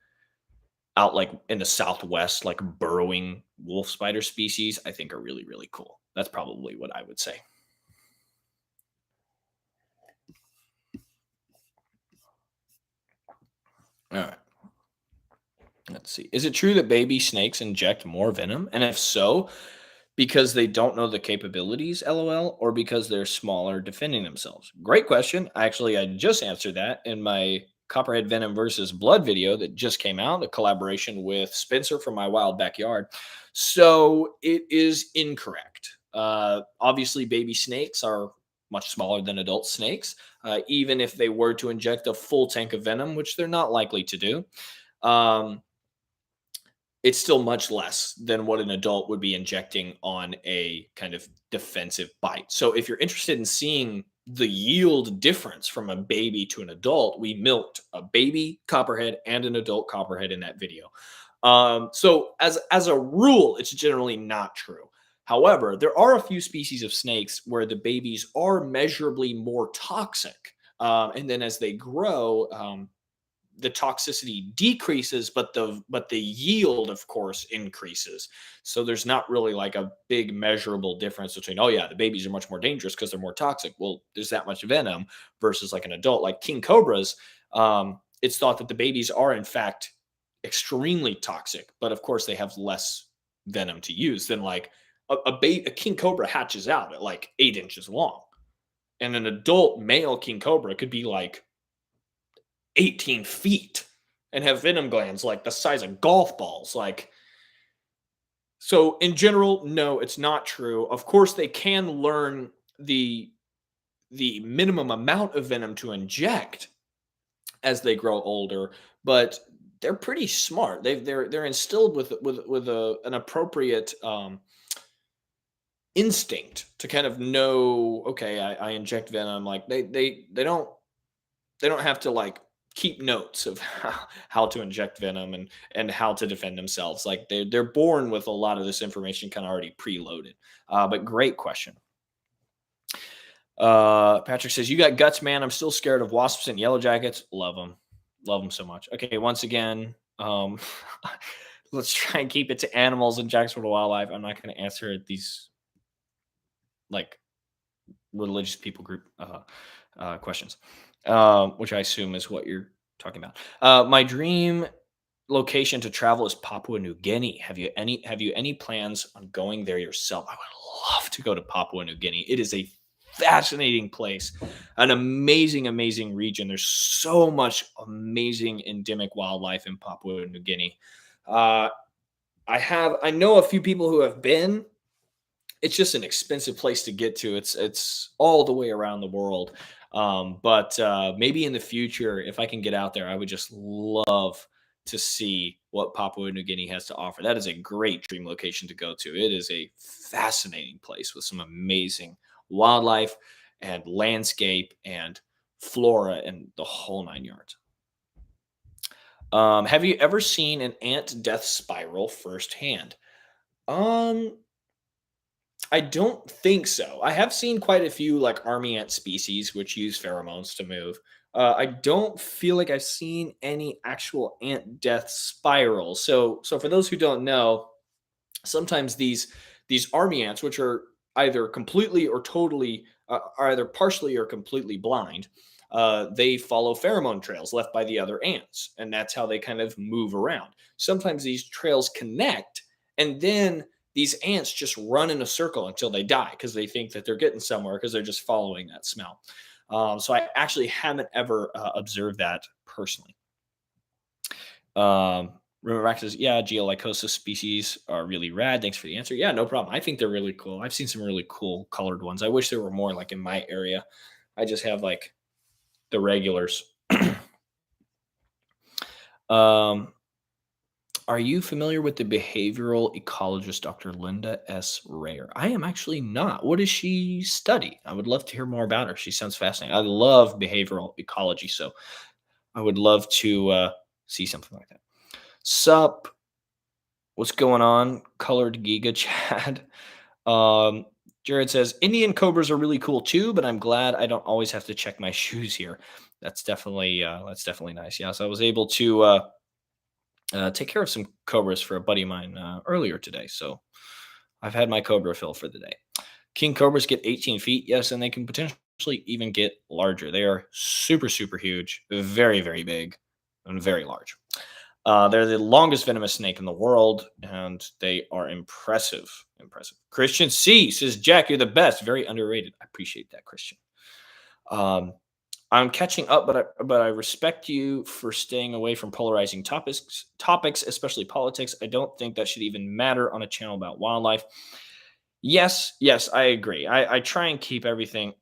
out like in the southwest, like burrowing wolf spider species, I think are really really cool. That's probably what I would say. All right, let's see. Is it true that baby snakes inject more venom? And if so, because they don't know the capabilities, LOL, or because they're smaller defending themselves? Great question. Actually, I just answered that in my Copperhead Venom versus Blood video that just came out, a collaboration with Spencer from My Wild Backyard. So it is incorrect. Obviously, baby snakes are much smaller than adult snakes. Even if they were to inject a full tank of venom, which they're not likely to do, um, it's still much less than what an adult would be injecting on a kind of defensive bite. So if you're interested in seeing the yield difference from a baby to an adult, we milked a baby copperhead and an adult copperhead in that video. So as a rule, it's generally not true. However, there are a few species of snakes where the babies are measurably more toxic. And then as they grow, the toxicity decreases, but the yield, of course, increases. So there's not really like a big measurable difference between, oh yeah, the babies are much more dangerous because they're more toxic. Well, there's that much venom versus like an adult, like king cobras. It's thought that the babies are in fact extremely toxic, but of course they have less venom to use than like a king cobra hatches out at like 8 inches long, and an adult male king cobra could be like 18 feet and have venom glands like the size of golf balls. Like, so in general, no, it's not true. Of course, they can learn the minimum amount of venom to inject as they grow older, but they're pretty smart. They're instilled with an appropriate instinct to kind of know, okay, I inject venom. Like they don't have to like keep notes of how to inject venom and how to defend themselves. Like they're born with a lot of this information kind of already preloaded. But great question. Patrick says, "You got guts, man. I'm still scared of wasps and yellow jackets. Love them so much." Okay, once again, let's try and keep it to animals and Jacksonville wildlife. I'm not going to answer these like religious people group questions, which I assume is what you're talking about. My dream location to travel is Papua New Guinea. Have you any plans on going there yourself? I would love to go to Papua New Guinea. It is a fascinating place, an amazing region. There's so much amazing endemic wildlife in Papua New Guinea. Uh, I know a few people who have been. It's just an expensive place to get to. It's all the way around the world. But maybe in the future, if I can get out there, I would just love to see what Papua New Guinea has to offer. That is a great dream location to go to. It is a fascinating place with some amazing wildlife and landscape and flora and the whole nine yards. Have you ever seen an ant death spiral firsthand? Um, I don't think so. I have seen quite a few like army ant species which use pheromones to move. I don't feel like I've seen any actual ant death spirals. So for those who don't know, sometimes these army ants, which are either completely or totally, are either partially or completely blind, they follow pheromone trails left by the other ants, and that's how they kind of move around. Sometimes these trails connect, and then these ants just run in a circle until they die because they think that they're getting somewhere because they're just following that smell. So I actually haven't ever observed that personally. River Rack says, yeah, Geolycosis species are really rad. Thanks for the answer. Yeah, no problem. I think they're really cool. I've seen some really cool colored ones. I wish there were more like in my area. I just have like the regulars. um, are you familiar with the behavioral ecologist Dr. Linda S. Rayer? I am actually not. What does she study? I would love to hear more about her. She sounds fascinating. I love behavioral ecology, so I would love to see something like that. Sup? What's going on? Colored Giga Chad. Um, Jared says Indian cobras are really cool too, but I'm glad I don't always have to check my shoes here. That's definitely nice. Yeah, so I was able to take care of some cobras for a buddy of mine earlier today. So I've had my cobra fill for the day. King cobras get 18 feet, yes, and they can potentially even get larger. They are super huge, very big, and very large. They're the longest venomous snake in the world, and they are impressive. Impressive. Christian C says, Jack, you're the best. Very underrated. I appreciate that, Christian. Um, I'm catching up, but I respect you for staying away from polarizing topics, especially politics. I don't think that should even matter on a channel about wildlife. Yes, I agree. I try and keep everything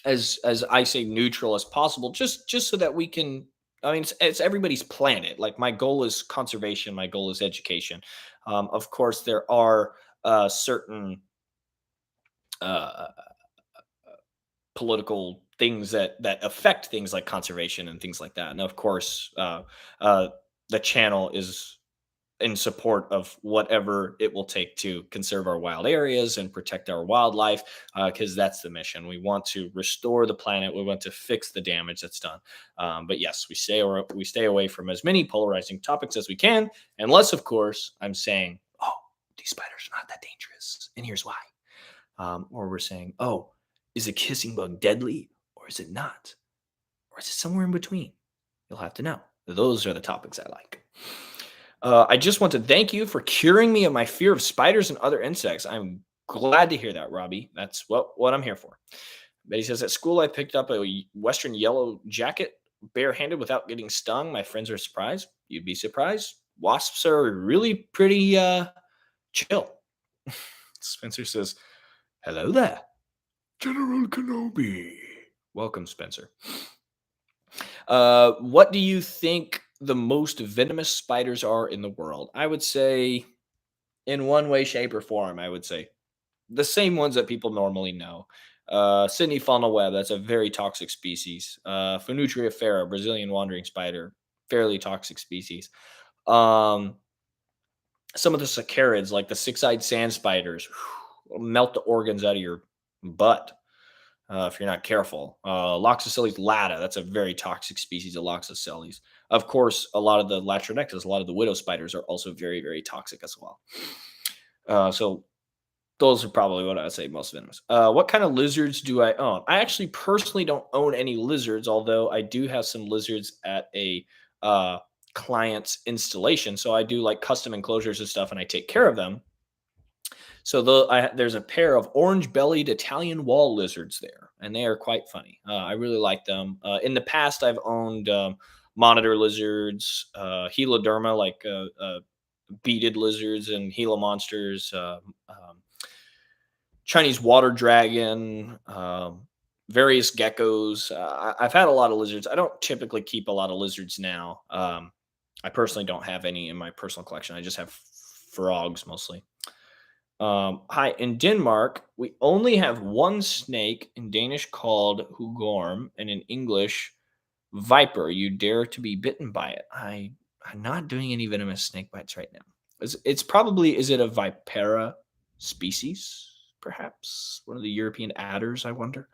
as I say neutral as possible, just so that we can. I mean, it's everybody's planet. Like my goal is conservation. My goal is education. Of course, there are certain uh, political things that affect things like conservation and things like that. And of course, the channel is in support of whatever it will take to conserve our wild areas and protect our wildlife, because that's the mission. We want to restore the planet. We want to fix the damage that's done. But yes, we stay away from as many polarizing topics as we can, unless, of course, I'm saying, oh, these spiders are not that dangerous, and here's why. Or we're saying, oh, is a kissing bug deadly or is it not? Or is it somewhere in between? You'll have to know. Those are the topics I like. I just want to thank you for curing me of my fear of spiders and other insects. I'm glad to hear that, Robbie. That's what I'm here for. Betty says, at school, I picked up a Western yellow jacket barehanded without getting stung. My friends are surprised. You'd be surprised. Wasps are really pretty chill. Spencer says, hello there, General Kenobi. Welcome, Spencer. What do you think the most venomous spiders are in the world? I would say, in one way, shape, or form, I would say the same ones that people normally know. Sydney funnel web, that's a very toxic species. Phoenutria fera, Brazilian wandering spider, fairly toxic species. Um, some of the saccharids, like the six-eyed sand spiders, melt the organs out of your butt if you're not careful. Loxosceles lata, that's a very toxic species of Loxosceles. Of course, a lot of the Latronectus, a lot of the widow spiders are also very, very toxic as well. So those are probably what I would say most venomous. What kind of lizards do I own? I actually personally don't own any lizards, although I do have some lizards at a client's installation. So I do like custom enclosures and stuff, and I take care of them. So there's a pair of orange-bellied Italian wall lizards there, and they are quite funny. I really like them. In the past, I've owned monitor lizards, heloderma, like beaded lizards and Gila monsters, Chinese water dragon, various geckos. I've had a lot of lizards. I don't typically keep a lot of lizards now. I personally don't have any in my personal collection. I just have frogs mostly. Hi, in Denmark, we only have one snake in Danish called hugorm, and in English, viper. You dare to be bitten by it. I'm not doing any venomous snake bites right now. It's probably, is it a vipera species? Perhaps one of the European adders, I wonder.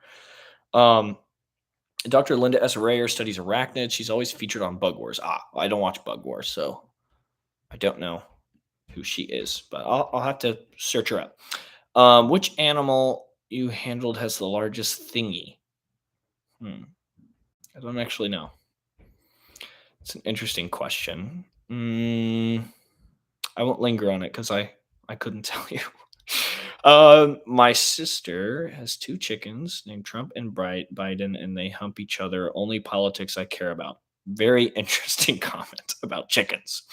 Dr. Linda S. Rayer studies arachnids. She's always featured on Bug Wars. I don't watch Bug Wars, so I don't know who she is, but I'll have to search her up. Which animal you handled has the largest thingy? I don't actually know. It's an interesting question. I won't linger on it because I couldn't tell you. My sister has two chickens named Trump and Biden, and they hump each other. Only politics I care about. Very interesting comment about chickens.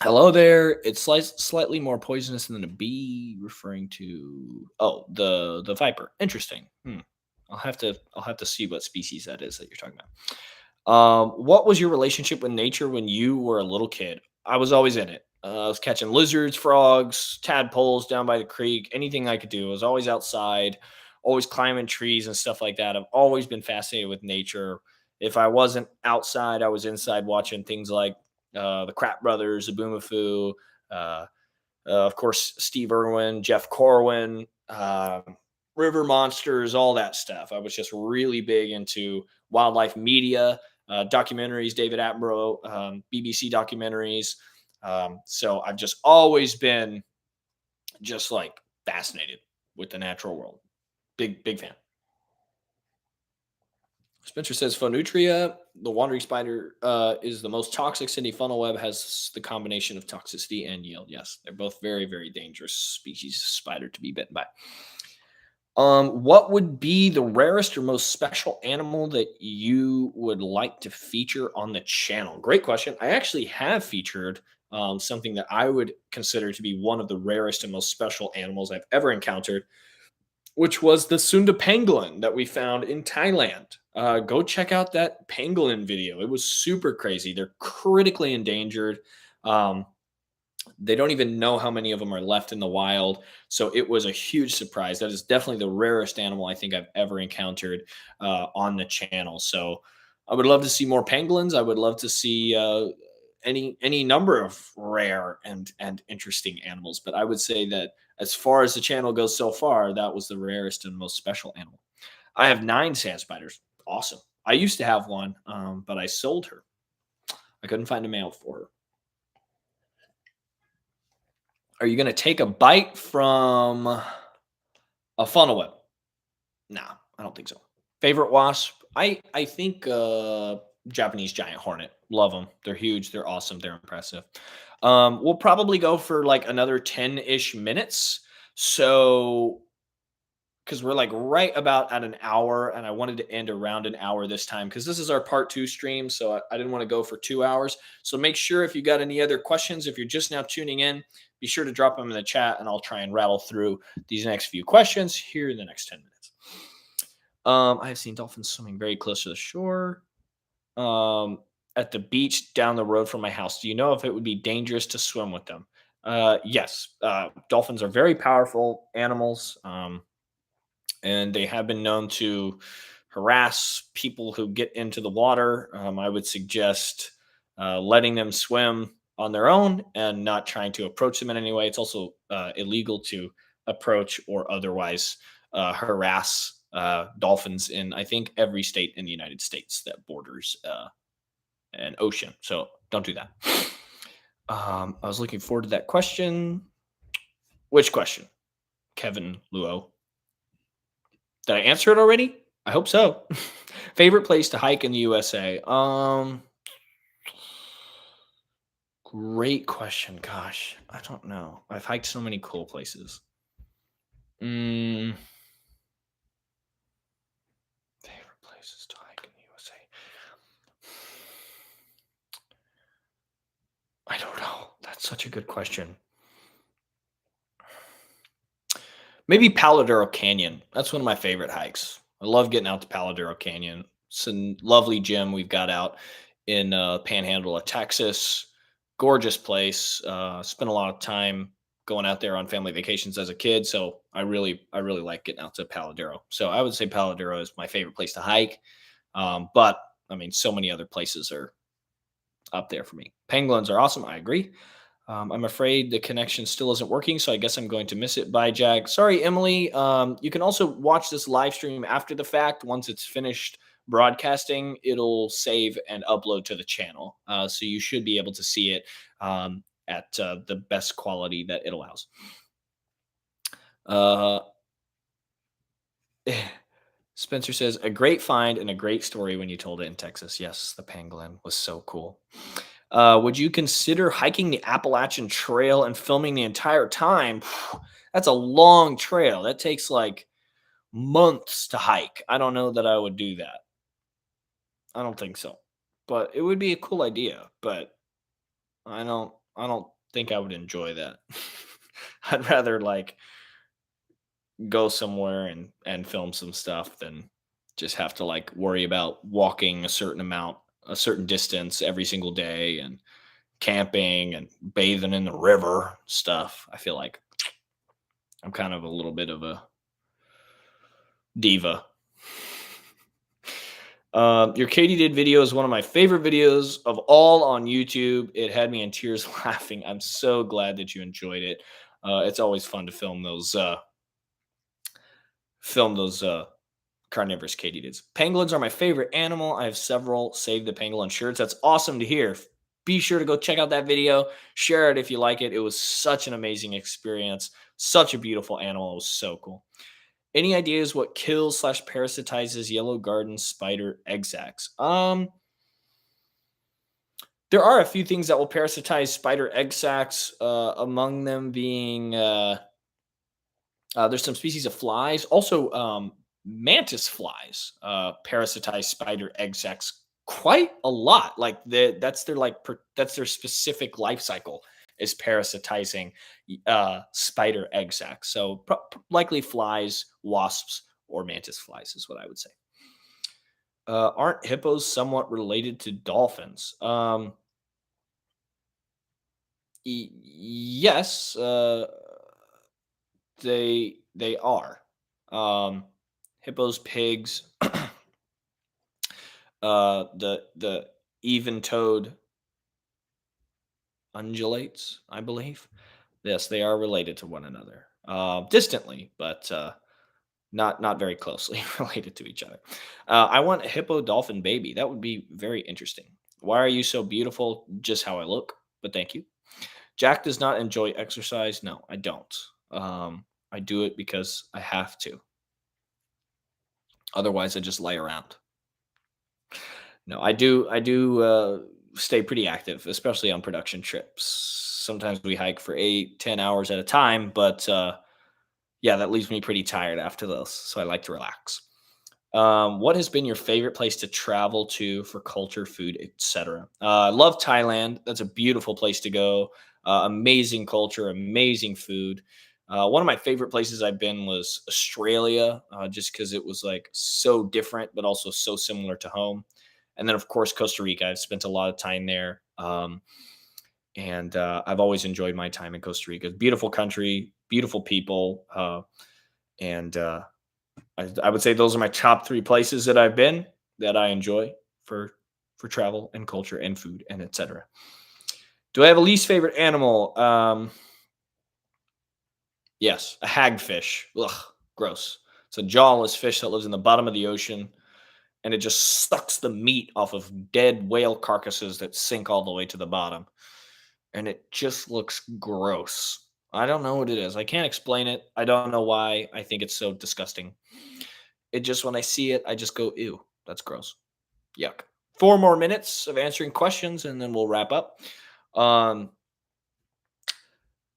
Hello there. It's slightly more poisonous than a bee, referring to the viper. Interesting. I'll have to see what species that is that you're talking about. What was your relationship with nature when you were a little kid? I was always in it. I was catching lizards, frogs, tadpoles down by the creek, anything I could do. I was always outside, always climbing trees and stuff like that. I've always been fascinated with nature. If I wasn't outside, I was inside watching things like the Crap Brothers, the Boomafoo, of course, Steve Irwin, Jeff Corwin, river monsters, all that stuff. I was just really big into wildlife media, documentaries, David Attenborough, BBC documentaries. So I've just always been just like fascinated with the natural world. Big fan. Spencer says Phonutria, the wandering spider, is the most toxic. Sydney funnel web has the combination of toxicity and yield. Yes, they're both very, very dangerous species of spider to be bitten by. What would be the rarest or most special animal that you would like to feature on the channel? Great question. I actually have featured something that I would consider to be one of the rarest and most special animals I've ever encountered, which was the Sunda pangolin that we found in Thailand. Go check out that pangolin video. It was super crazy. They're critically endangered. They don't even know how many of them are left in the wild. So it was a huge surprise. That is definitely the rarest animal I think I've ever encountered on the channel. So I would love to see more pangolins. I would love to see any number of rare and interesting animals, but I would say that as far as the channel goes so far, that was the rarest and most special animal. I have 9 sand spiders. Awesome. I used to have one, but I sold her. I couldn't find a male for her. Are you gonna take a bite from a funnel web? No, I don't think so. Favorite wasp? I think Japanese giant hornet. Love them. They're huge. They're awesome. They're impressive. We'll probably go for like another 10-ish minutes. So because we're like right about at an hour, and I wanted to end around an hour this time because this is our part 2 stream. So I didn't want to go for 2 hours. So make sure if you got any other questions, if you're just now tuning in, be sure to drop them in the chat, and I'll try and rattle through these next few questions here in the next 10 minutes. I have seen dolphins swimming very close to the shore. Um, at the beach down the road from my house. Do you know if it would be dangerous to swim with them? Yes. Dolphins are very powerful animals. And they have been known to harass people who get into the water. I would suggest letting them swim on their own and not trying to approach them in any way. It's also illegal to approach or otherwise harass dolphins in, I think, every state in the United States that borders an ocean. So don't do that. I was looking forward to that question. Which question? Kevin Luo. Did I answer it already? I hope so. Favorite place to hike in the USA? Great question. Gosh, I don't know. I've hiked so many cool places. Favorite places to hike in the USA? I don't know. That's such a good question. Maybe Paladero Canyon. That's one of my favorite hikes. I love getting out to Paladero Canyon. It's a lovely gym we've got out in Panhandle of Texas. Gorgeous place. Spent a lot of time going out there on family vacations as a kid, so I really like getting out to Paladero. So I would say Paladero is my favorite place to hike. But I mean, so many other places are up there for me. Pangolins are awesome. I agree. I'm afraid the connection still isn't working, so I guess I'm going to miss it. Bye, Jag. Sorry, Emily. You can also watch this live stream after the fact. Once it's finished broadcasting, it'll save and upload to the channel. So you should be able to see it at the best quality that it allows. Uh, Spencer says, a great find and a great story when you told it in Texas. Yes, the pangolin was so cool. Would you consider hiking the Appalachian Trail and filming the entire time? That's a long trail. That takes like months to hike. I don't know that I would do that. I don't think so. But it would be a cool idea, but I don't think I would enjoy that. I'd rather like go somewhere and film some stuff than just have to like worry about walking a certain amount, a certain distance every single day and camping and bathing in the river stuff. I feel like I'm kind of a little bit of a diva. Your Katie did video is one of my favorite videos of all on YouTube. It had me in tears laughing. I'm so glad that you enjoyed it. It's always fun to film those carnivorous katydids. Pangolins are my favorite animal. I have several Save the Pangolin shirts. That's awesome to hear. Be sure to go check out that video. Share it if you like it. It was such an amazing experience. Such a beautiful animal. It was so cool. Any ideas what kills slash parasitizes yellow garden spider egg sacs? There are a few things that will parasitize spider egg sacs. Among them being there's some species of flies. Also, mantis flies parasitize spider egg sacs quite a lot. Like that's their specific life cycle is parasitizing spider egg sacs. So likely flies, wasps, or mantis flies is what I would say. Aren't hippos somewhat related to dolphins? Yes. They are. Hippos, pigs, the even-toed ungulates, I believe. Yes, they are related to one another, distantly, but not very closely related to each other. I want a hippo dolphin baby. That would be very interesting. Why are you so beautiful? Just how I look, but thank you. Jack does not enjoy exercise. No, I don't. I do it because I have to. Otherwise, I just lay around. No, I do stay pretty active, especially on production trips. Sometimes we hike for 8, 10 hours at a time, but yeah, that leaves me pretty tired after those. So I like to relax. What has been your favorite place to travel to for culture, food, etc.? I love Thailand. That's a beautiful place to go. Amazing culture, amazing food. One of my favorite places I've been was Australia, just because it was like so different, but also so similar to home. And then, of course, Costa Rica. I've spent a lot of time there, and I've always enjoyed my time in Costa Rica. Beautiful country, beautiful people, and I would say those are my top 3 places that I've been that I enjoy for for travel and culture and food and etc. Do I have a least favorite animal? Yes, a hagfish. Ugh, gross. It's a jawless fish that lives in the bottom of the ocean, and it just sucks the meat off of dead whale carcasses that sink all the way to the bottom, and it just looks gross. I don't know what it is. I can't explain it. I don't know why I think it's so disgusting. It just when I see it, I just go, ew, that's gross. Yuck. 4 more minutes of answering questions and then we'll wrap up. Um,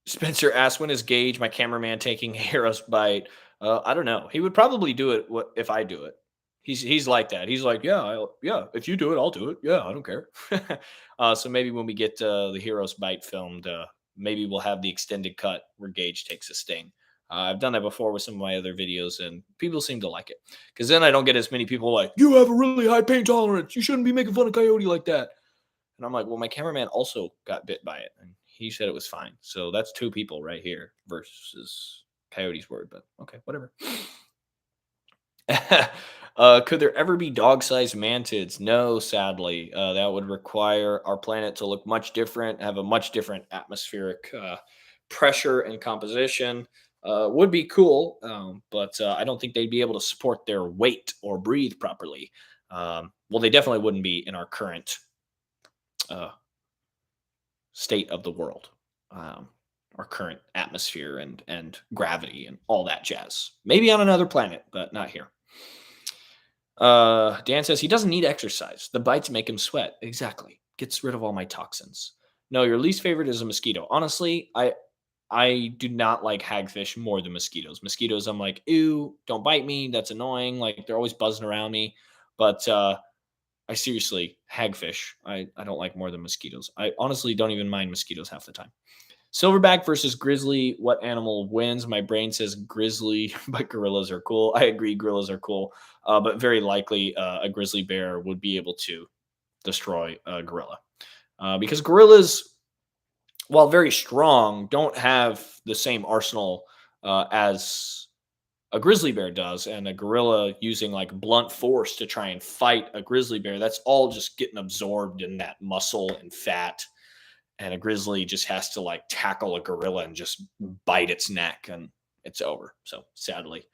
Spencer asked, when is Gage, my cameraman, taking Hero's bite? I don't know. He would probably do it if I do it. He's like that. He's like, yeah, yeah. If you do it, I'll do it. Yeah, I don't care. So maybe when we get the Hero's bite filmed, maybe we'll have the extended cut where Gage takes a sting. I've done that before with some of my other videos, and people seem to like it because then I don't get as many people like, you have a really high pain tolerance. You shouldn't be making fun of Coyote like that. And I'm like, well, my cameraman also got bit by it, and he said it was fine. So that's 2 people right here versus Coyote's word. But okay, whatever. Could there ever be dog-sized mantids? No, sadly. That would require our planet to look much different, have a much different atmospheric pressure and composition. Would be cool, but I don't think they'd be able to support their weight or breathe properly. Well, they definitely wouldn't be in our current uh, state of the world, um, our current atmosphere and gravity and all that jazz. Maybe on another planet, but not here. Dan says he doesn't need exercise. The bites make him sweat. Exactly. Gets rid of all my toxins. No, your least favorite is a mosquito. Honestly, I do not like hagfish more than mosquitoes. Mosquitoes, I'm like, ew, don't bite me. That's annoying. Like they're always buzzing around me. But I seriously, hagfish, I don't like more than mosquitoes. I honestly don't even mind mosquitoes half the time. Silverback versus grizzly. What animal wins? My brain says grizzly, but gorillas are cool. I agree, gorillas are cool, but very likely a grizzly bear would be able to destroy a gorilla because gorillas, while very strong, don't have the same arsenal as a grizzly bear does, and a gorilla using like blunt force to try and fight a grizzly bear. That's all just getting absorbed in that muscle and fat, and a grizzly just has to like tackle a gorilla and just bite its neck and it's over. So sadly,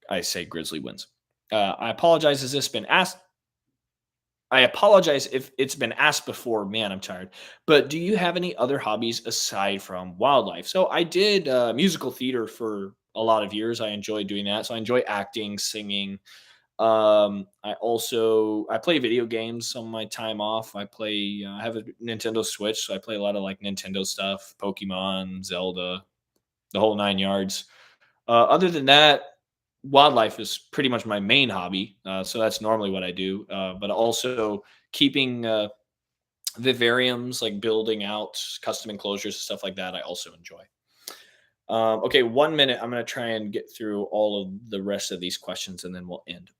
I say grizzly wins. I apologize. Has this been asked? I apologize if it's been asked before. Man, I'm tired. But do you have any other hobbies aside from wildlife? So I did musical theater for a lot of years. I enjoyed doing that. So I enjoy acting, singing. I play video games on my time off. I have a Nintendo Switch, so I play a lot of like Nintendo stuff, Pokemon, Zelda, the whole 9 yards. Other than that, wildlife is pretty much my main hobby. So that's normally what I do. But also keeping vivariums, like building out custom enclosures and stuff like that, I also enjoy. Okay, 1 minute. I'm going to try and get through all of the rest of these questions and then we'll end.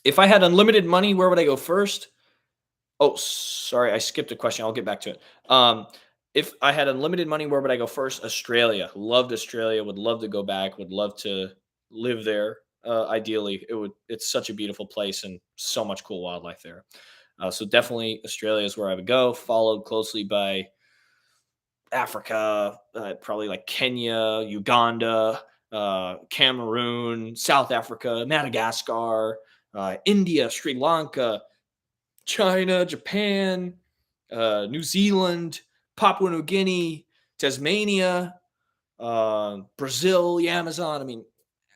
If I had unlimited money, where would I go first? Oh, sorry, I skipped a question. I'll get back to it. If I had unlimited money, where would I go first? Australia. Loved Australia. Would love to go back. Would love to live there. Ideally, it's such a beautiful place and so much cool wildlife there. So definitely Australia is where I would go, followed closely by Africa, probably like Kenya, Uganda, Cameroon, South Africa, Madagascar, India, Sri Lanka, China, Japan, New Zealand, Papua New Guinea, Tasmania, Brazil, the Amazon. I mean,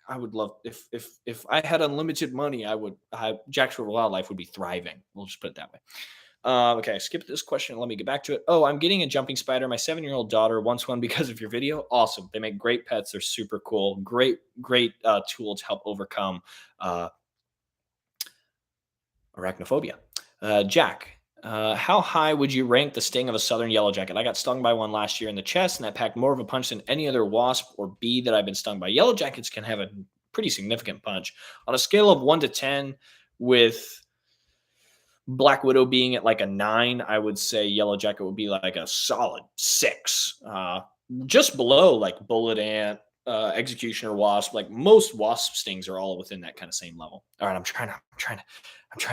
I would love if I had unlimited money, Jacksonville Wildlife would be thriving. We'll just put it that way. Okay, skip this question. Let me get back to it. Oh, I'm getting a jumping spider. My 7-year-old daughter wants one because of your video. Awesome. They make great pets. They're super cool. Great tool to help overcome uh, arachnophobia. Jack, how high would you rank the sting of a southern yellow jacket? I got stung by one last year in the chest, and that packed more of a punch than any other wasp or bee that I've been stung by. Yellow jackets can have a pretty significant punch. On a scale of 1 to 10, with Black Widow being at like a 9, I would say Yellow Jacket would be like a solid 6. Just below like Bullet Ant, Executioner Wasp. Like most wasp stings are all within that kind of same level. All right, I'm trying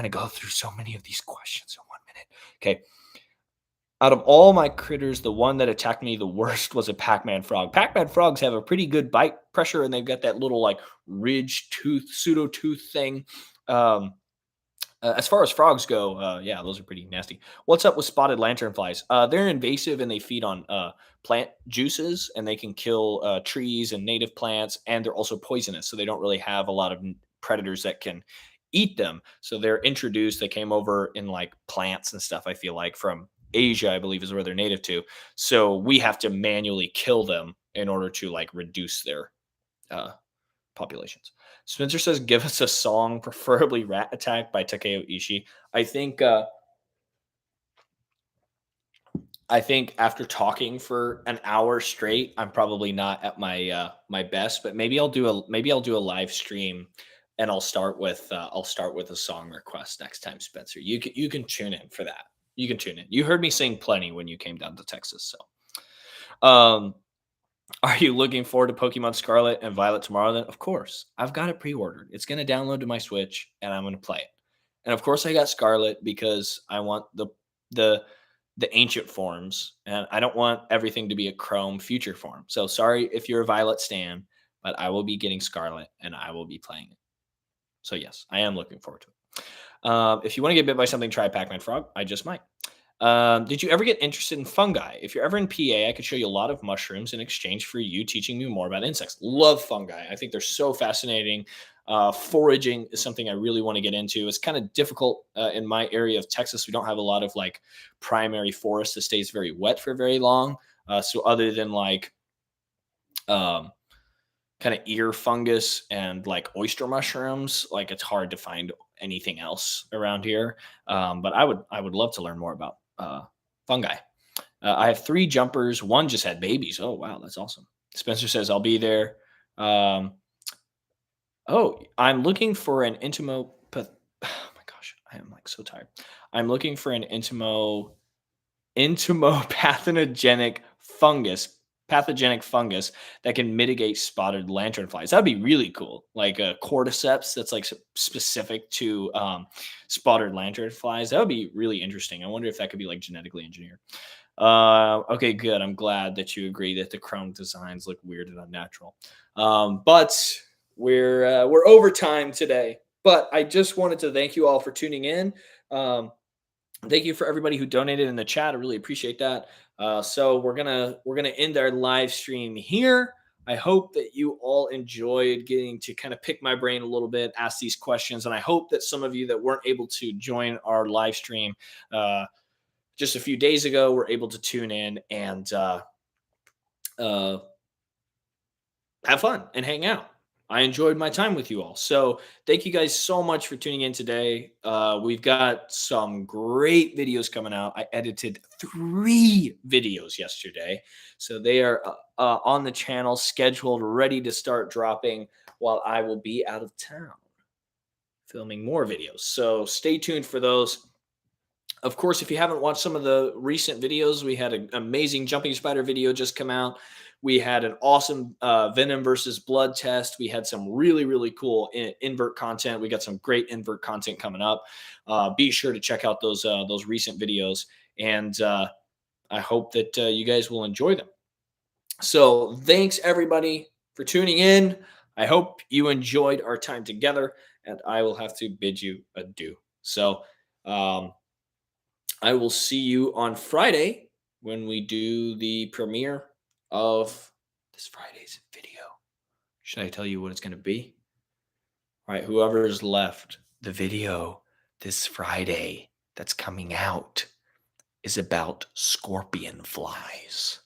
to go through so many of these questions in 1 minute. Okay. Out of all my critters, the one that attacked me the worst was a Pac-Man frog. Pac-Man frogs have a pretty good bite pressure, and they've got that little like ridge tooth, pseudo tooth thing. As far as frogs go, yeah, those are pretty nasty. What's up with spotted lanternflies? They're invasive and they feed on plant juices, and they can kill trees and native plants, and they're also poisonous. So they don't really have a lot of predators that can eat them. So they're introduced. They came over in like plants and stuff. I feel like from Asia, I believe, is where they're native to. So we have to manually kill them in order to like reduce their uh, populations. Spencer says, "Give us a song, preferably Rat Attack by Takeo Ishii." I think I think after talking for an hour straight, I'm probably not at my best, but maybe I'll do a live stream, and I'll start with a song request next time, Spencer. You can tune in for that. You can tune in. You heard me sing plenty when you came down to Texas, so are you looking forward to Pokemon Scarlet and Violet tomorrow then? Of course. I've got it pre-ordered. It's going to download to my Switch and I'm going to play it. And of course I got Scarlet because I want the the ancient forms and I don't want everything to be a Chrome future form. So sorry if you're a Violet stan, but I will be getting Scarlet and I will be playing it. So yes, I am looking forward to it. If you want to get bit by something, try Pac-Man Frog. I just might. Did you ever get interested in fungi? If you're ever in PA, I could show you a lot of mushrooms in exchange for you teaching me more about insects. Love fungi. I think they're so fascinating. Foraging is something I really want to get into. It's kind of difficult in my area of Texas. We don't have a lot of like primary forest that stays very wet for very long. So other than like um, kind of ear fungus and like oyster mushrooms, like it's hard to find anything else around here. But I would love to learn more about fungi. I have 3 jumpers. One just had babies. Oh wow, that's awesome. Spencer says I'll be there. Um, oh, I'm looking for an intimo. Oh my gosh, I am like so tired. I'm looking for an entomopathogenic fungus pathogenic fungus that can mitigate spotted lanternflies. That'd be really cool. Like a cordyceps that's like specific to spotted lanternflies. That would be really interesting. I wonder if that could be like genetically engineered. Okay, good. I'm glad that you agree that the crown designs look weird and unnatural. But we're over time today. But I just wanted to thank you all for tuning in. Thank you for everybody who donated in the chat. I really appreciate that. So we're gonna end our live stream here. I hope that you all enjoyed getting to kind of pick my brain a little bit, ask these questions, and I hope that some of you that weren't able to join our live stream just a few days ago were able to tune in and uh, have fun and hang out. I enjoyed my time with you all. So thank you guys so much for tuning in today. We've got some great videos coming out. I edited 3 videos yesterday. So they are on the channel, scheduled, ready to start dropping while I will be out of town filming more videos. So stay tuned for those. Of course, if you haven't watched some of the recent videos, we had an amazing jumping spider video just come out. We had an awesome venom versus blood test. We had some really, really cool invert content. We got some great invert content coming up. Be sure to check out those recent videos, and I hope that you guys will enjoy them. So, thanks everybody for tuning in. I hope you enjoyed our time together, and I will have to bid you adieu. So, um, I will see you on Friday when we do the premiere of this Friday's video. Should I tell you what it's going to be? All right, whoever's left, the video this Friday that's coming out is about scorpion flies.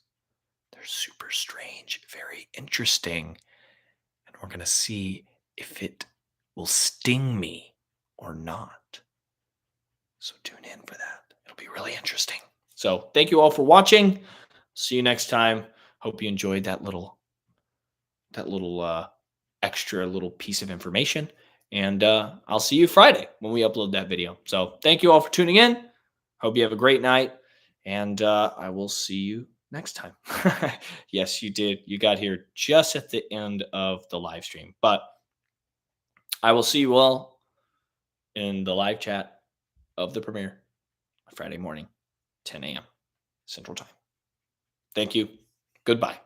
They're super strange, very interesting, and we're going to see if it will sting me or not. So tune in for that. It'll be really interesting. So thank you all for watching. See you next time. Hope you enjoyed that little extra little piece of information. And I'll see you Friday when we upload that video. So thank you all for tuning in. Hope you have a great night. And I will see you next time. Yes, you did. You got here just at the end of the live stream. But I will see you all in the live chat of the premiere Friday morning, 10 a.m. Central Time. Thank you. Goodbye.